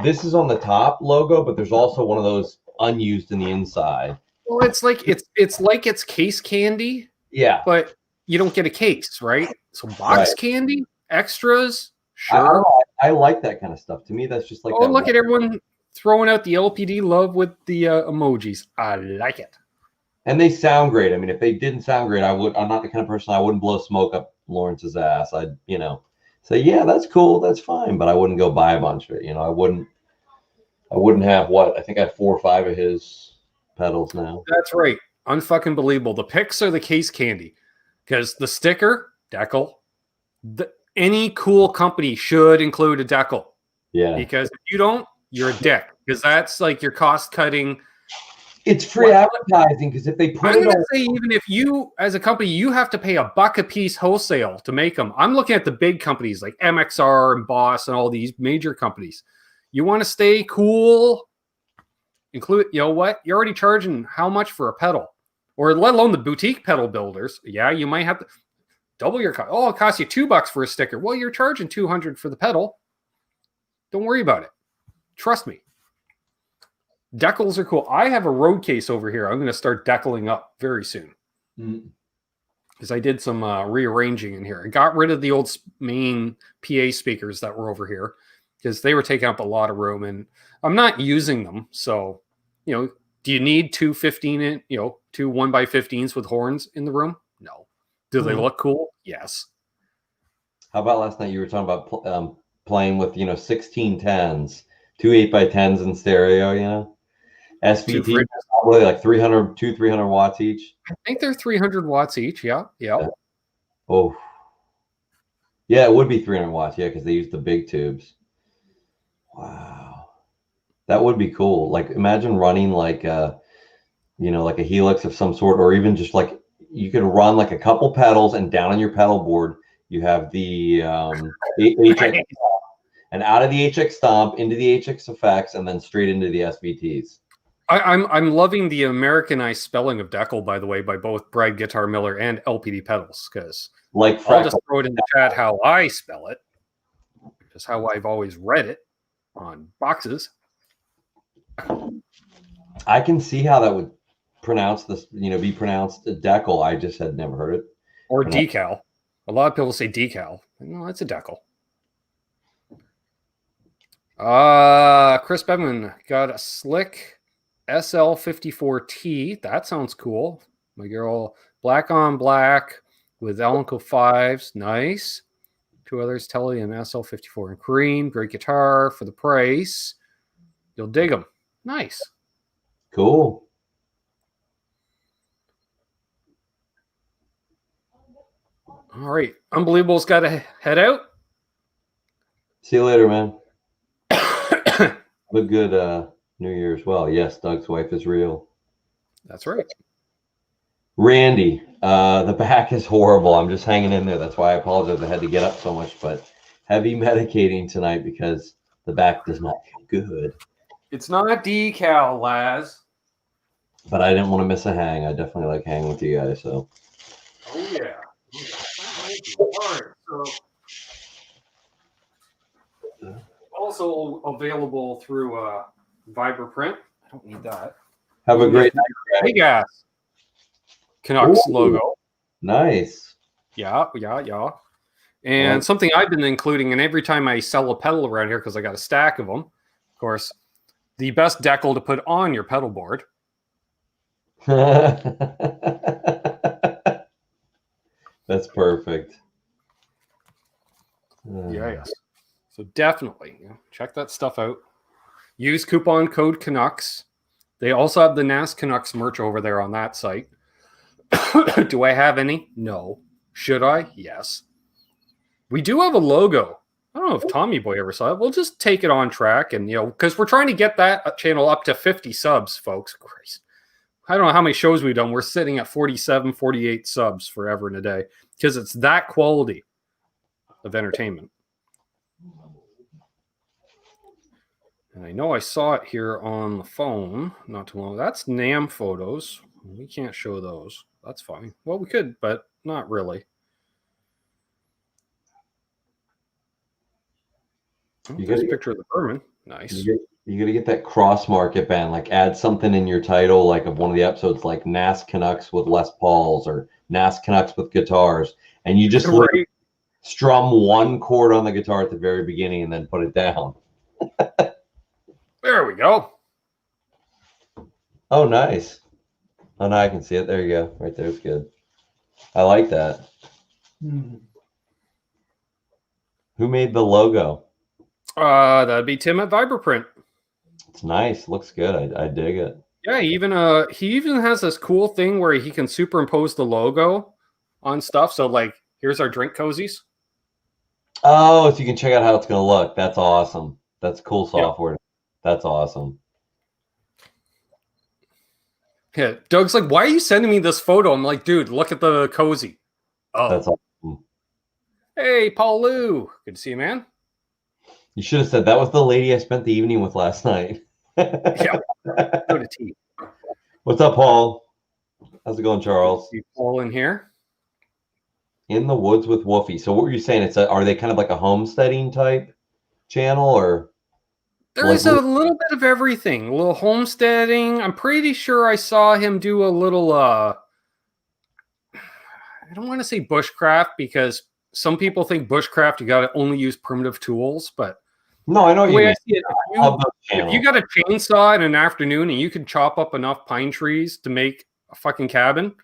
This is on the top logo, but there's also one of those unused in the inside. Well, it's like it's case candy, Yeah. but you don't get a case, right? So box candy, extras, I don't sure. know. I like that kind of stuff. To me, that's just like Oh, that. look at everyone throwing out the LPD love with the emojis. I like it. And they sound great. I mean, if they didn't sound great, I'm not the kind of person I wouldn't blow smoke up Lawrence's ass. I'd, say, yeah, that's cool, that's fine, but I wouldn't go buy a bunch of it. I wouldn't have what? I think I have 4 or 5 of his pedals now. That's right. Unfucking believable. The picks are the case candy because the sticker, decal, any cool company should include a decal. Yeah. Because if you don't, you're a dick. Because that's like your cost cutting. It's free advertising because if they put I'm it going on. to say, even if you, as a company, you have to pay $1 a piece wholesale to make them. I'm looking at the big companies like MXR and Boss and all these major companies. You want to stay cool, include, you know what? You're already charging how much for a pedal? Or let alone the boutique pedal builders. Yeah, you might have to double your cost. Oh, it costs you $2 for a sticker. Well, you're charging $200 for the pedal. Don't worry about it. Trust me. Decals are cool. I have a road case over here. I'm going to start decaling up very soon. Because I did some rearranging in here. I got rid of the old main PA speakers that were over here because they were taking up a lot of room and I'm not using them. So, do you need two 2 1x15s with horns in the room? No. Do they look cool? Yes. How about last night you were talking about playing with 1610s, 2 8x10s in stereo, SVT, probably like 300 watts each. I think they're 300 watts each. Yeah. Oh, yeah, it would be 300 watts. Yeah, because they use the big tubes. Wow, that would be cool. Like, imagine running like like a Helix of some sort, or even just like you could run like a couple pedals, and down on your pedal board you have the HX, and out of the HX Stomp into the HX Effects, and then straight into the SVTs. I'm loving the Americanized spelling of decal, by the way, by both Brad Guitar Miller and LPD Pedals, because I'll just throw it in the chat how I spell it, just how I've always read it on boxes. I can see how that would pronounce this, be pronounced decal. I just had never heard it. Or decal. A lot of people say decal. No, it's a decal. Chris Bedman got a slick SL54T. That sounds cool. My girl, black on black with Alnico 5s. Nice. 2 others, Telly and SL54 in cream. Great guitar for the price. You'll dig them. Nice. Cool. All right. Unbelievable's got to head out. See you later, man. Have a good New Year as well. Yes, Doug's wife is real. That's right. Randy, the back is horrible. I'm just hanging in there. That's why I apologize. I had to get up so much, but heavy medicating tonight because the back does not feel good. It's not decal, Laz. But I didn't want to miss a hang. I definitely like hanging with you guys. So. Oh yeah. All right. So also available through Vibraprint. I don't need that. Have a great night. Hey guys. Canucks logo. Nice. Yeah. And something I've been including, and every time I sell a pedal around here, because I got a stack of them, of course, the best decal to put on your pedal board. That's perfect. Yes. So definitely check that stuff out. Use coupon code Canucks. They also have the NAS Canucks merch over there on that site. Do I have any? No. Should I? Yes. We do have a logo. I don't know if Tommy Boy ever saw it. We'll just take it on track and, because we're trying to get that channel up to 50 subs, folks. Christ. I don't know how many shows we've done. We're sitting at 47, 48 subs forever and a day because it's that quality of entertainment. And I know I saw it here on the phone not too long. That's NAM photos. We can't show those. That's fine. Well, we could, but not really. Oh, there's a picture of the Berman. Nice. You got to get that cross market, Ben. Like add something in your title, like of one of the episodes, like NAS Canucks with Les Pauls or NAS Canucks with guitars, and you just Right. strum one chord on the guitar at the very beginning and then put it down. There we go. Oh, nice. Oh, no, I can see it. There you go. Right there is good. I like that. Who made the logo? That'd be Tim at Vibraprint. It's nice. Looks good. I dig it. Yeah, he even has this cool thing where he can superimpose the logo on stuff. So like, here's our drink cozies. Oh, so you can check out how it's going to look. That's awesome. That's cool software. Yeah. That's awesome. Yeah, Doug's like, why are you sending me this photo? I'm like, dude, look at the cozy. Oh, that's awesome. Hey, Paul Lou. Good to see you, man. You should have said that was the lady I spent the evening with last night. Yeah. Go to tea. What's up, Paul? How's it going, Charles? You Paul in here? In the Woods with Woofy. So what were you saying? Are they kind of like a homesteading type channel, or? There's a little bit of everything. A little homesteading. I'm pretty sure I saw him do a little, I don't want to say bushcraft because some people think bushcraft, you got to only use primitive tools, but no, I know the you way mean. I see it, if you got a chainsaw in an afternoon and you can chop up enough pine trees to make a fucking cabin,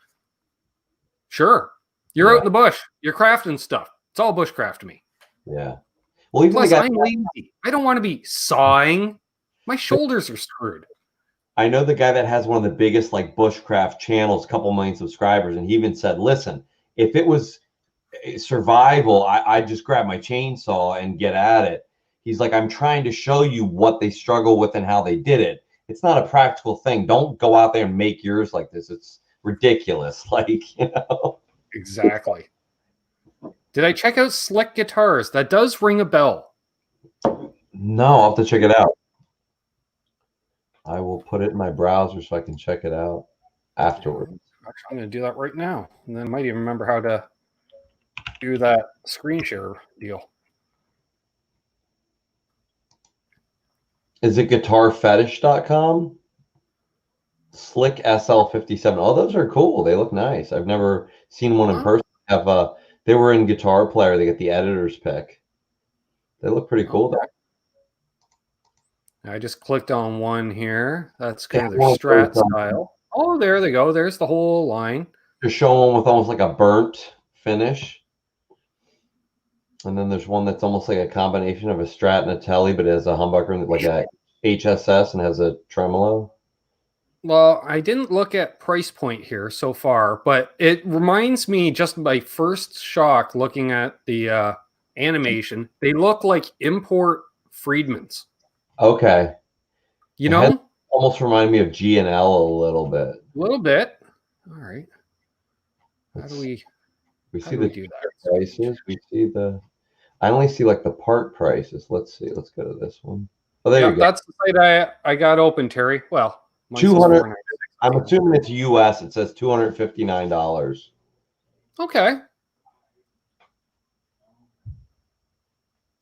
sure. You're out in the bush. You're crafting stuff. It's all bushcraft to me. Yeah. Well, even plus, I'm lazy. I don't want to be sawing. My shoulders are screwed. I know the guy that has one of the biggest like bushcraft channels, couple million subscribers, and he even said, listen, if it was survival, I'd just grab my chainsaw and get at it. He's like, I'm trying to show you what they struggle with and how they did it. It's not a practical thing. Don't go out there and make yours like this. It's ridiculous. Like, you know. Exactly. Did I check out Slick Guitars? That does ring a bell. No, I'll have to check it out. I will put it in my browser so I can check it out afterwards. Actually, I'm going to do that right now. And then I might even remember how to do that screen share deal. Is it guitarfetish.com? Slick SL57. Oh, those are cool. They look nice. I've never seen one in person. They were in Guitar Player. They get the editor's pick. They look pretty cool. Okay. I just clicked on one here. That's kind of their Strat style. Oh, there they go. There's the whole line. You're showing one with almost like a burnt finish. And then there's one that's almost like a combination of a Strat and a Tele, but it has a humbucker, like a HSS, and has a tremolo. Well, I didn't look at price point here so far, but it reminds me, just my first shock looking at the animation, they look like import Friedmans. Okay. You know? Almost remind me of G&L a little bit. A little bit. All right. How do we see the prices? We see the... I only see like the part prices. Let's see. Let's go to this one. Oh, there you go. That's the site I got open, Terry. Well, 200. I'm assuming it's US. It says $259. Okay.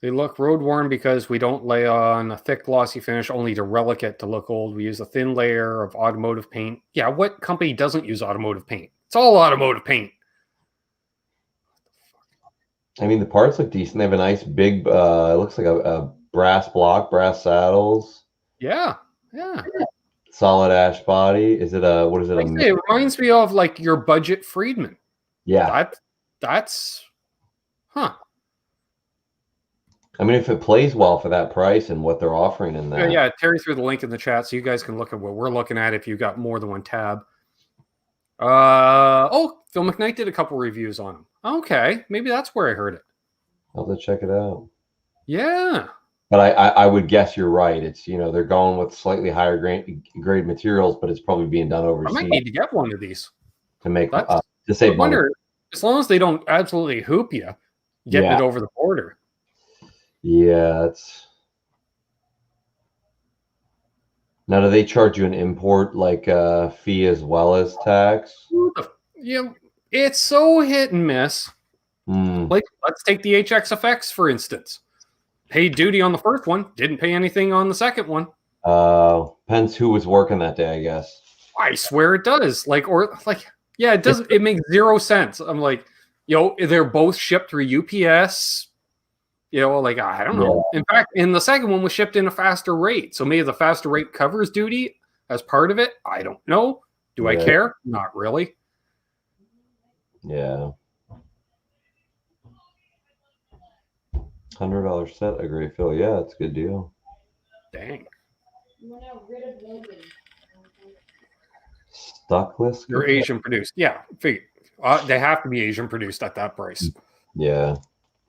They look road worn because we don't lay on a thick glossy finish only to relic it to look old. We use a thin layer of automotive paint. Yeah, what company doesn't use automotive paint? It's all automotive paint. I mean, the parts look decent. They have a nice big, it looks like a brass block, brass saddles. Yeah, yeah. Solid ash body. Is it a, what is it? It reminds me of like your budget Friedman. Yeah. That's, huh. I mean, if it plays well for that price and what they're offering in that. Yeah, Terry threw the link in the chat so you guys can look at what we're looking at if you've got more than one tab. Oh, Phil McKnight did a couple reviews on them. Okay, maybe that's where I heard it. I'll have to check it out. Yeah. But I would guess you're right. It's, you know, they're going with slightly higher grade materials, but it's probably being done overseas. I might need to get one of these. To make, to save money. As long as they don't absolutely hoop you, getting it over the border. Yeah, it's... Now, do they charge you an import like fee as well as tax? Yeah, it's so hit and miss. Like, let's take the HXFX for instance. Paid duty on the first one, didn't pay anything on the second one. Depends who was working that day, I guess. I swear it does. Yeah, it doesn't. It makes zero sense. I'm like, they're both shipped through UPS. I don't know. In fact, the second one was shipped in a faster rate. So maybe the faster rate covers duty as part of it. I don't know. Do I care? Not really. Yeah. $100 set, agree, Phil. Yeah, it's a good deal. Dang. Stuckless? They're Asian produced. Yeah. They have to be Asian produced at that price. Yeah.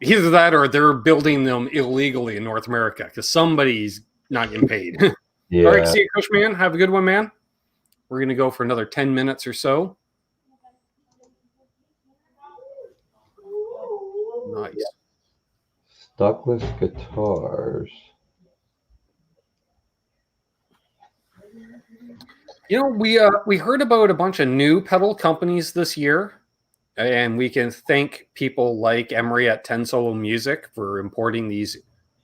Either that or they're building them illegally in North America because somebody's not getting paid. Yeah. All right, see you, Cushman. Have a good one, man. We're going to go for another 10 minutes or so. Nice. Stuckless guitars. We heard about a bunch of new pedal companies this year, and we can thank people like Emery at 10 Solo Music for importing these,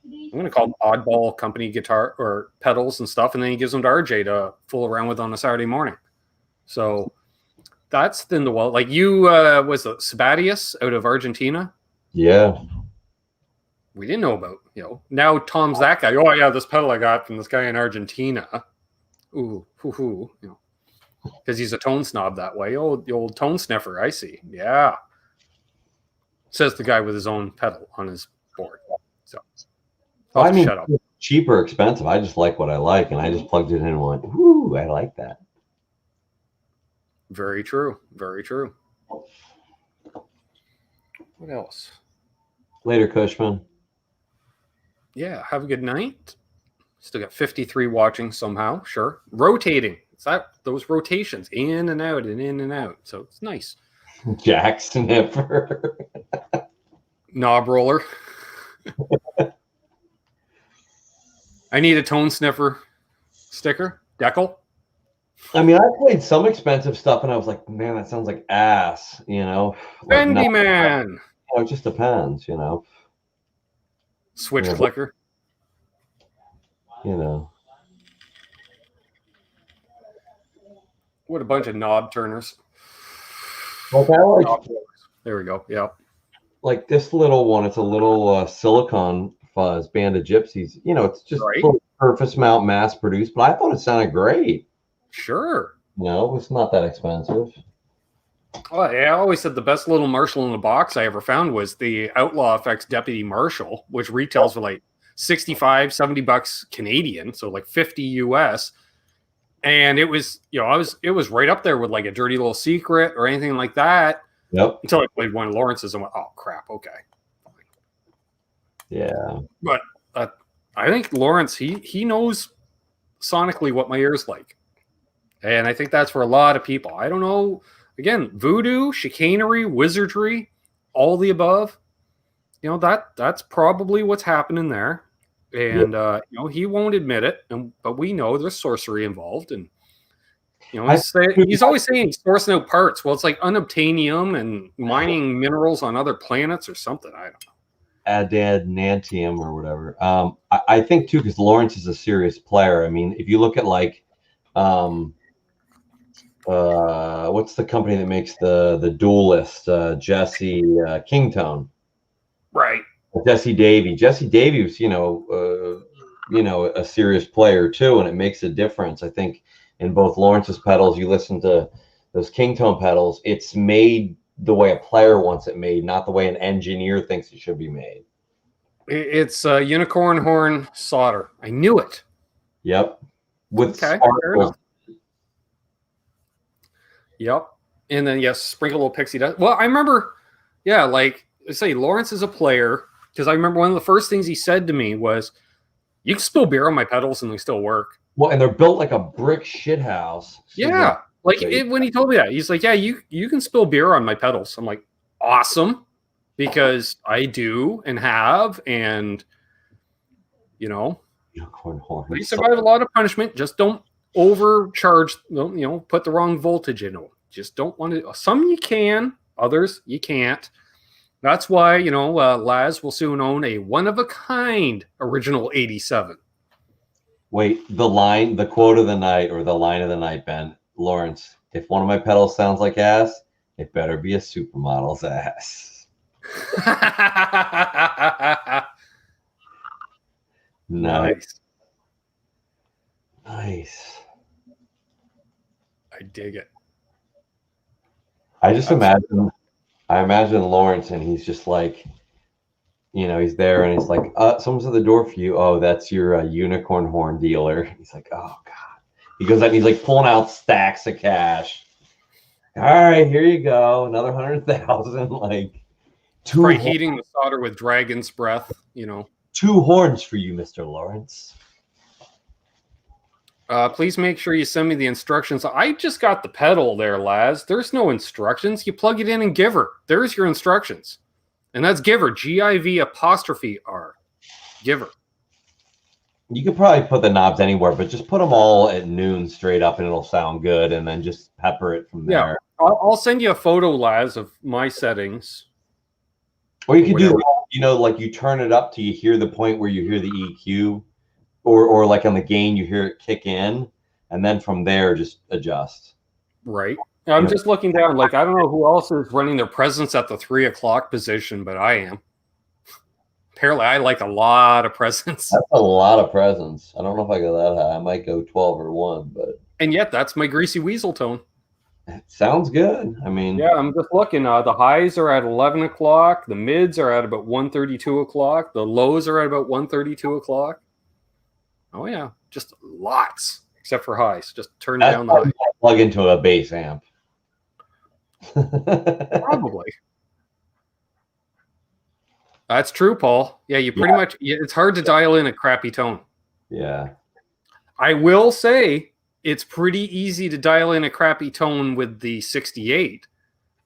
I'm going to call them oddball company guitar or pedals and stuff, and then he gives them to RJ to fool around with on a Saturday morning. So that's thin the wall. Like was it Sabatius out of Argentina? Yeah. We didn't know about, now Tom's that guy. Oh yeah, this pedal I got from this guy in Argentina. Ooh, because he's a tone snob that way. Oh, the old tone sniffer. I see. Yeah, says the guy with his own pedal on his board. So, shut up. Cheap or expensive. I just like what I like, and I just plugged it in and went, "Ooh, I like that." Very true. Very true. What else? Later, Cushman. Yeah. Have a good night. Still got 53 watching somehow. Sure. Rotating. It's those rotations in and out and in and out. So it's nice. Jack Sniffer. Knob roller. I need a tone sniffer sticker. Decal. I mean, I played some expensive stuff, and I was like, man, that sounds like ass, Bendy man. It just depends, Switch clicker. What a bunch of knob turners. There we go. Yeah. Like this little one, it's a little silicon fuzz band of gypsies. It's just surface mount, mass produced, but I thought it sounded great. Sure. It's not that expensive. Well, I always said the best little Marshall in the box I ever found was the Outlaw Effects Deputy Marshall, which retails for like $65, $70 Canadian, so like 50 US. And it was, it was right up there with like a Dirty Little Secret or anything like that. Yep. Until I played one of Lawrence's and went, oh crap, okay. Yeah. But I think Lawrence, he knows sonically what my ear's like. And I think that's for a lot of people. I don't know. Again, voodoo, chicanery, wizardry, all the above. That's probably what's happening there. And he won't admit it, but we know there's sorcery involved. And he's always saying he's sourcing out parts. Well, it's like unobtainium and mining minerals on other planets or something. I don't know. Adamantium or whatever. I think too, because Lawrence is a serious player. I mean, if you look at like what's the company that makes the Duelist, Jesse Kingtone, right? Jesse Davey was a serious player too, and it makes a difference. I think in both Lawrence's pedals, you listen to those Kingtone pedals, it's made the way a player wants it made, not the way an engineer thinks it should be made. It's unicorn horn solder. I knew it. Yep. With sparkles. Yep. And then, sprinkle a little pixie dust. Well, I remember, like I say, Lawrence is a player, because I remember one of the first things he said to me was, you can spill beer on my pedals and they still work. Well, and they're built like a brick shithouse. Yeah. When he told me that, he's like, yeah, you can spill beer on my pedals. I'm like, awesome. Because I do and have, and, they survive a lot of punishment. Just don't overcharge, put the wrong voltage in them. Just don't want to. Some you can, others you can't. That's why, Laz will soon own a one-of-a-kind original 87. Wait, the quote of the night or the line of the night, Ben. Lawrence, if one of my pedals sounds like ass, it better be a supermodel's ass. Nice. Nice. I dig it. I imagine Lawrence, and he's just like, he's there and he's like, someone's at the door for you. Oh, that's your unicorn horn dealer. He's like, oh God. He goes out and he's like pulling out stacks of cash. All right, here you go. Another 100,000. Like, heating the solder with dragon's breath, 2 horns for you, Mr. Lawrence. Please make sure you send me the instructions. I just got the pedal there, Laz. There's no instructions. You plug it in and give her. There's your instructions. And that's Giver, Giv''R. Giver. You could probably put the knobs anywhere, but just put them all at noon straight up and it'll sound good. And then just pepper it from there. Yeah, I'll send you a photo, Laz, of my settings. Or you could do, like you turn it up till you hear the point where you hear the EQ. Or like on the gain, you hear it kick in. And then from there, just adjust. Right. I'm just looking down. Like, I don't know who else is running their presence at the 3 o'clock position, but I am. Apparently, I like a lot of presence. That's a lot of presence. I don't know if I go that high. I might go 12 or 1, but. And yet, that's my greasy weasel tone. It sounds good. I mean. Yeah, I'm just looking. The highs are at 11 o'clock. The mids are at about 1:32 o'clock. The lows are at about 1:32 o'clock. Oh, yeah. Just lots. Except for highs. Just turn down the high. Plug into a bass amp. Probably. That's true, Paul. Yeah, you pretty much. It's hard to dial in a crappy tone. Yeah. I will say it's pretty easy to dial in a crappy tone with the 68.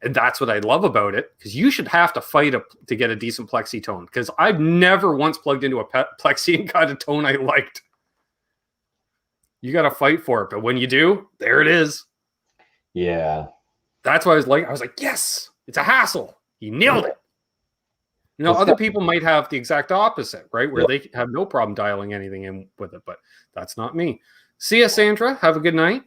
And that's what I love about it, because you should have to fight to get a decent plexi tone, because I've never once plugged into a plexi and got a tone I liked. You got to fight for it, but when you do, there it is. Yeah. That's why I was like, yes, it's a hassle. He nailed it. Other people might have the exact opposite, right? Where they have no problem dialing anything in with it, but that's not me. See ya, Sandra. Have a good night.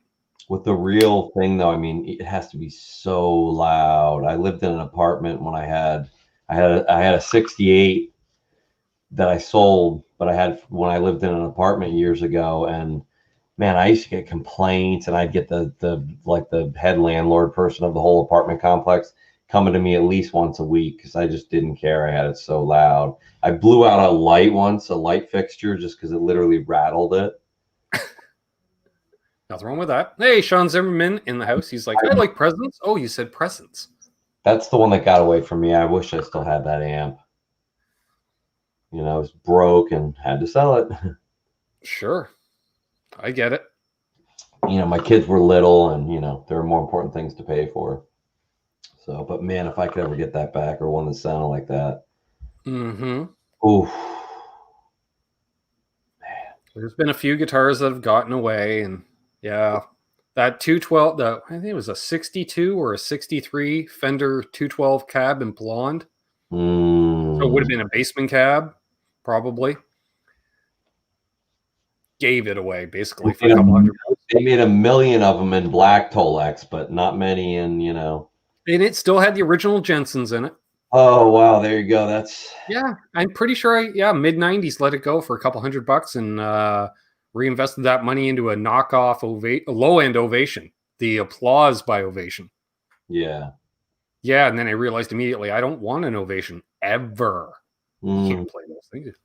With the real thing, though, I mean, it has to be so loud. I lived in an apartment when I had a 68 that I sold, but I had when I lived in an apartment years ago, and man, I used to get complaints, and I'd get the head landlord person of the whole apartment complex coming to me at least once a week because I just didn't care. I had it so loud. I blew out a light once, a light fixture, just because it literally rattled it. Nothing wrong with that. Hey, Sean Zimmerman in the house. He's like, I like presents. Oh, you said presents. That's the one that got away from me. I wish I still had that amp. It was broke and had to sell it. Sure. I get it. My kids were little and, there were more important things to pay for. So, but man, if I could ever get that back or one that sounded like that. Mm-hmm. Oof. Man. There's been a few guitars that have gotten away, and yeah, that 212, I think it was a 62 or a 63 Fender 212 cab in blonde. So it would have been a basement cab, probably. Gave it away, basically, for a couple $100. They made 1 million of them in black Tolex, but not many in, And it still had the original Jensens in it. Oh, wow. There you go. Yeah, I'm pretty sure mid-90s let it go for a couple $100 and reinvested that money into a knockoff a low-end Ovation, the Applause by Ovation. Yeah. Yeah, and then I realized immediately I don't want an Ovation ever. You can't play those things.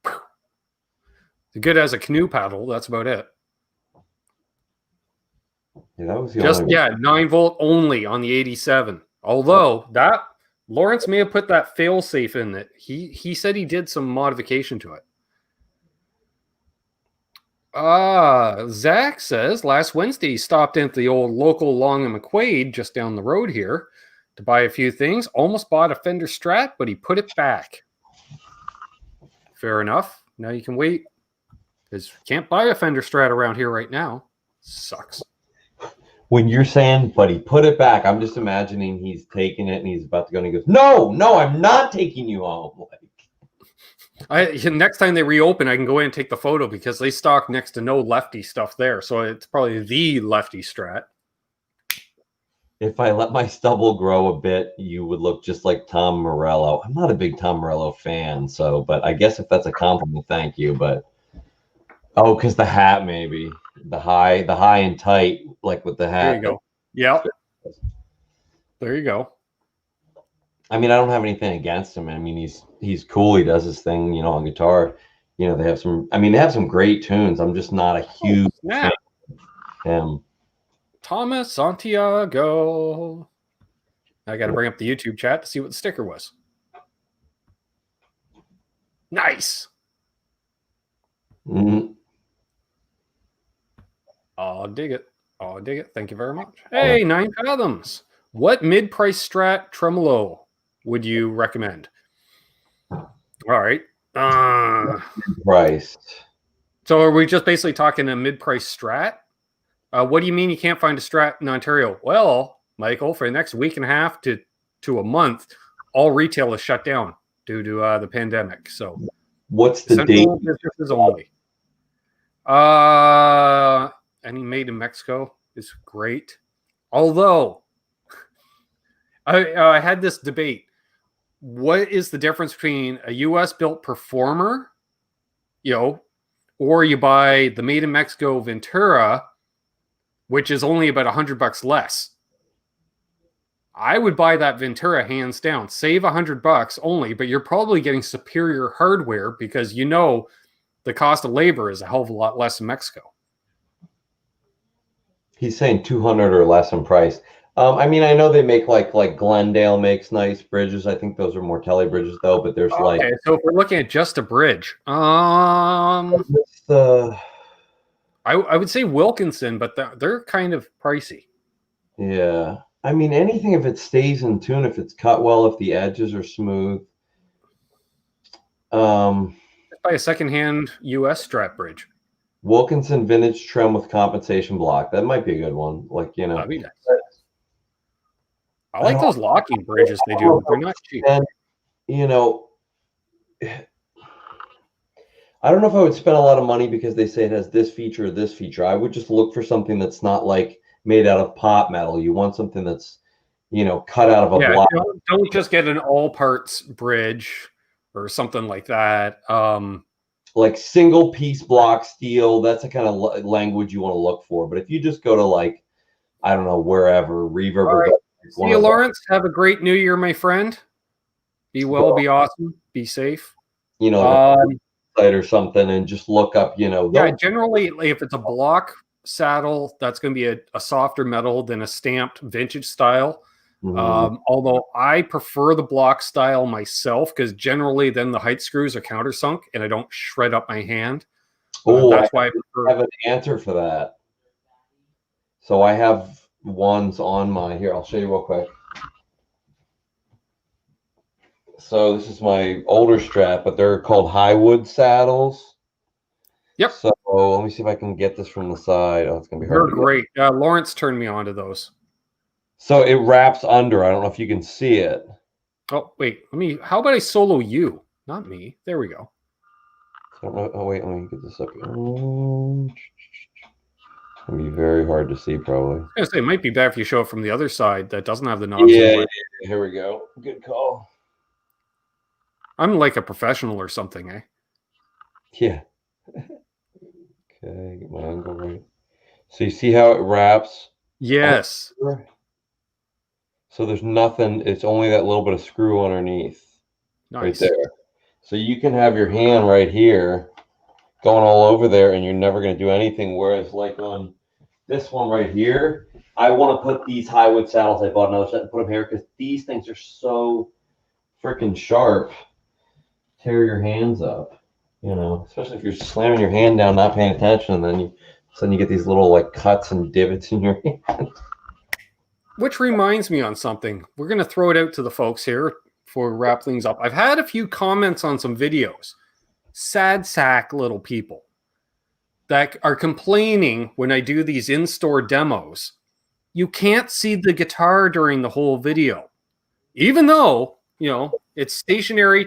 They're good as a canoe paddle. That's about it. Yeah, that was the only 9-volt only on the 87. Although that Lawrence may have put that fail-safe in it. He said he did some modification to it. Zach says last Wednesday he stopped into the old local Long and McQuaid just down the road here to buy a few things. Almost bought a Fender Strat, but he put it back. Fair enough. Now you can wait because you can't buy a Fender Strat around here right now. Sucks. When you're saying, but he put it back, I'm just imagining he's taking it and he's about to go and he goes, no, I'm not taking you home. Next time they reopen, I can go in and take the photo because they stock next to no lefty stuff there. So it's probably the lefty Strat. If I let my stubble grow a bit, you would look just like Tom Morello. I'm not a big Tom Morello fan, but I guess if that's a compliment, thank you. But because the hat, maybe the high and tight, like with the hat. There you go. Yeah. There you go. I mean, I don't have anything against him. I mean, he's cool. He does his thing, on guitar. They have some great tunes. I'm just not a huge fan of him. Thomas Santiago. I got to bring up the YouTube chat to see what the sticker was. Nice. Mm-hmm. I'll dig it. Thank you very much. Hey, 9 Fathoms. What mid-price Strat tremolo would you recommend? All right. Priced. So are we just basically talking a mid-price Strat? What do you mean you can't find a Strat in Ontario? Well, Michael, for the next week and a half to a month, all retail is shut down due to the pandemic. So what's the date? Businesses only. Any made in Mexico is great. Although I had this debate. What is the difference between a U.S. built Performer, or you buy the made in Mexico Ventura, which is only about $100 less? I would buy that Ventura hands down. Save $100 only, but you're probably getting superior hardware because the cost of labor is a hell of a lot less in Mexico. He's saying 200 or less in price. I mean, I know they make like Glendale makes nice bridges. I think those are Mortelli bridges though, but there's so if we're looking at just a bridge, I would say Wilkinson, but they're kind of pricey. Yeah. I mean, anything if it stays in tune, if it's cut well, if the edges are smooth. Buy a secondhand U.S. Strat bridge. Wilkinson vintage trim with compensation block. That might be a good one. That'd be nice. I like those locking bridges they do, but they're not cheap. And, I don't know if I would spend a lot of money because they say it has this feature or this feature. I would just look for something that's not like made out of pot metal. You want something that's, cut out of a block. Don't just get an all parts bridge or something like that. Like single piece block steel. That's the kind of language you want to look for. But if you just go to I don't know, wherever, Reverb. All right. See you, Lawrence. Have a great New Year, my friend. Be well, be awesome, be safe. Site or something, and just look up. Generally, if it's a block saddle, that's going to be a softer metal than a stamped vintage style. Mm-hmm. Although I prefer the block style myself, because generally then the height screws are countersunk, and I don't shred up my hand. That's why I prefer. I have an answer for that. So I have ones on my here. I'll show you real quick. So this is my older Strat, but they're called Highwood saddles. Yep. So let me see if I can get this from the side. Oh, it's gonna be hard. They're great. Lawrence turned me on to those. So it wraps under. I don't know if you can see it. Oh wait, how about I solo you, not me? There we go. Oh wait, let me get this up here. It's gonna be very hard to see, probably. I was gonna say it might be better if you show it from the other side that doesn't have the knobs. Yeah, here we go. Good call. I'm like a professional or something, eh? Yeah. Okay, get my angle right. So you see how it wraps? Yes. So there's nothing. It's only that little bit of screw underneath. Nice. Right there. So you can have your hand right here going all over there, and you're never going to do anything. Whereas like on this one right here, I want to put these Highwood saddles I bought another set and put them here because these things are so freaking sharp. Tear your hands up, especially if you're slamming your hand down, not paying attention, and then suddenly you get these little cuts and divots in your hand. Which reminds me on something. We're going to throw it out to the folks here before we wrap things up. I've had a few comments on some videos. Sad sack little people that are complaining when I do these in-store demos. You can't see the guitar during the whole video. Even though, it's stationary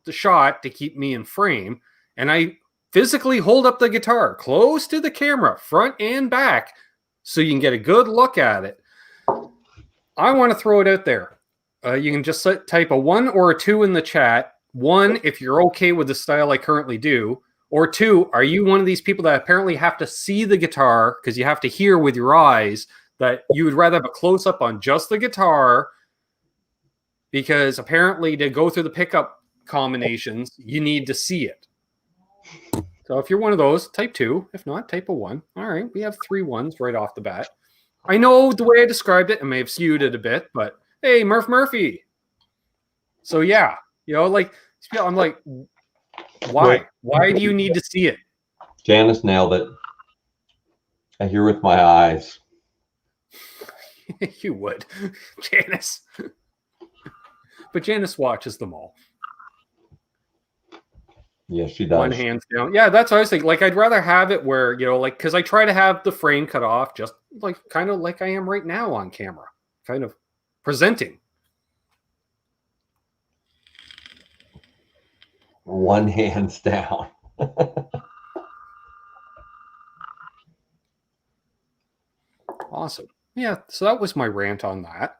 the shot to keep me in frame, and I physically hold up the guitar close to the camera, front and back, so you can get a good look at it. I want to throw it out there. You can just type a 1 or a 2 in the chat. 1, if you're okay with the style I currently do, or 2, are you one of these people that apparently have to see the guitar because you have to hear with your eyes, that you would rather have a close-up on just the guitar because apparently to go through the pickup combinations, you need to see it. So if you're one of those, type 2. If not, type a 1. All right, we have 3 1s right off the bat. I know the way I described it, I may have skewed it a bit, but hey, Murphy. So yeah, like I'm like, why? Why do you need to see it? Janice nailed it. I hear with my eyes. You would, Janice. But Janice watches them all. Yes, she does. One hands down. Yeah, that's what I was thinking. Like, I'd rather have it where, because I try to have the frame cut off just kind of like I am right now on camera, kind of presenting. One hands down. Awesome. Yeah, so that was my rant on that.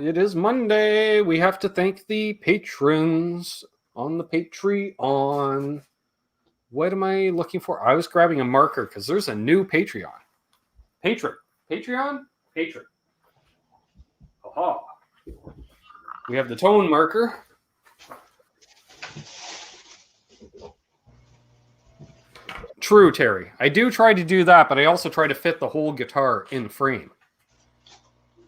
It is Monday. We have to thank the patrons on the Patreon. What am I looking for? I was grabbing a marker because there's a new Patreon. Patreon? Aha. We have the tone marker. True, Terry. I do try to do that, but I also try to fit the whole guitar in frame.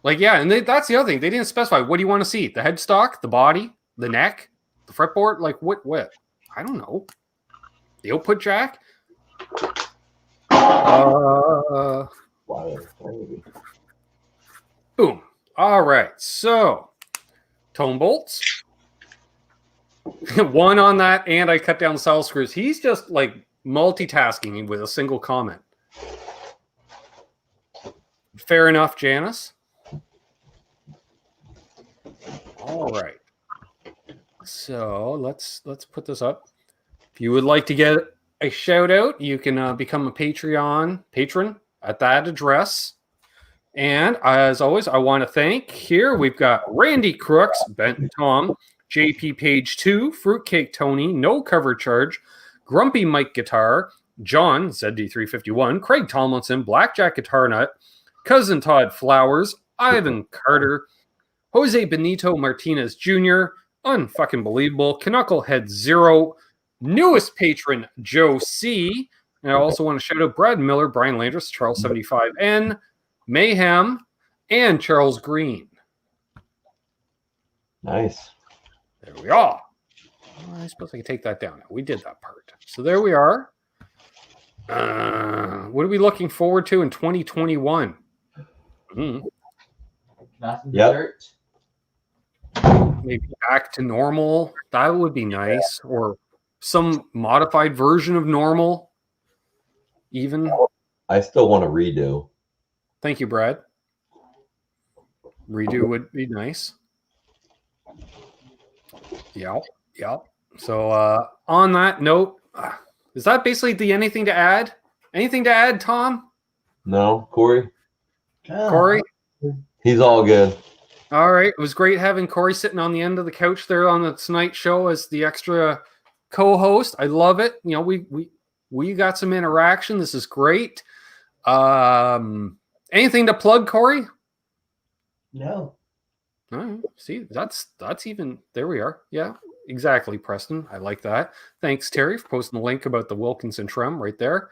Like, yeah, and that's the other thing. They didn't specify. What do you want to see? The headstock, the body, the neck, the fretboard? Like, what? I don't know. The output jack? Boom. All right. So, tone bolts. 1 on that, and I cut down the saddle screws. He's just, like, multitasking with a single comment. Fair enough, Janice. All right. So let's put this up. If you would like to get a shout out, you can become a Patreon patron at that address. And as always, I want to thank here we've got Randy Crooks, Benton Tom, JP Page 2, Fruitcake Tony, No Cover Charge, Grumpy Mike Guitar, John ZD351, Craig Tomlinson, Blackjack Guitar Nut, Cousin Todd Flowers, Ivan Carter, Jose Benito Martinez Jr., unfucking believable, Knucklehead Zero, newest patron Joe C. And I also want to shout out Brad Miller, Brian Landris, Charles 75N, Mayhem, and Charles Green. Nice. There we are. I suppose I could take that down. We did that part. So there we are. What are we looking forward to in 2021? Yep. Maybe back to normal. That would be nice. Or some modified version of normal. Even. I still want to redo. Thank you, Brad. Redo would be nice. Yeah. So on that note, is that basically anything to add? Anything to add, Tom? No, Corey? Corey? He's all good. All right. It was great having Corey sitting on the end of the couch there on the Tonight Show as the extra co-host. I love it. We got some interaction. This is great. Anything to plug, Corey? No. All right. See, that's even there we are. Yeah, exactly, Preston. I like that. Thanks, Terry, for posting the link about the Wilkinson Trem right there.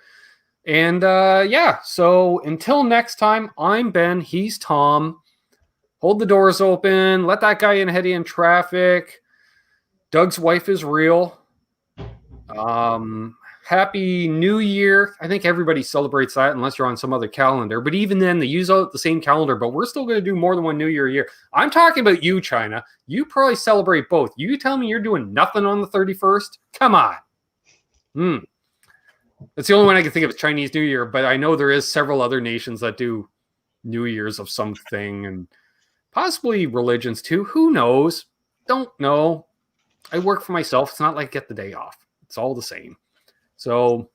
And yeah, so until next time, I'm Ben. He's Tom. Hold the doors open. Let that guy in ahead in traffic. Doug's wife is real. Happy New Year. I think everybody celebrates that unless you're on some other calendar. But even then, they use out the same calendar. But we're still going to do more than one New Year a year. I'm talking about you, China. You probably celebrate both. You tell me you're doing nothing on the 31st? Come on. That's the only one I can think of is Chinese New Year. But I know there is several other nations that do New Year's of something and possibly religions too. Who knows? don't know. I work for myself. It's not like I get the day off. It's all the same. So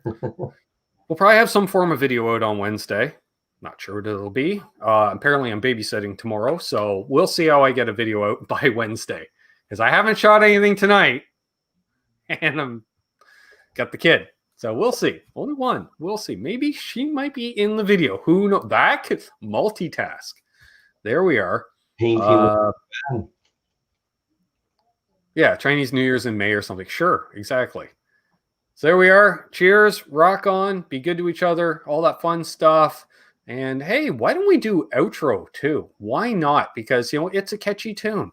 we'll probably have some form of video out on Wednesday. Not sure what it'll be. Apparently, I'm babysitting tomorrow, so we'll see how I get a video out by Wednesday. Because I haven't shot anything tonight, and I'm got the kid. So we'll see. Only one. We'll see. Maybe she might be in the video. Who knows? That could multitask. There we are. Yeah, Chinese New Year's in May or something. Sure, exactly. So there we are. Cheers. Rock on. Be good to each other. All that fun stuff. And hey, why don't we do outro too? Why not? Because, it's a catchy tune.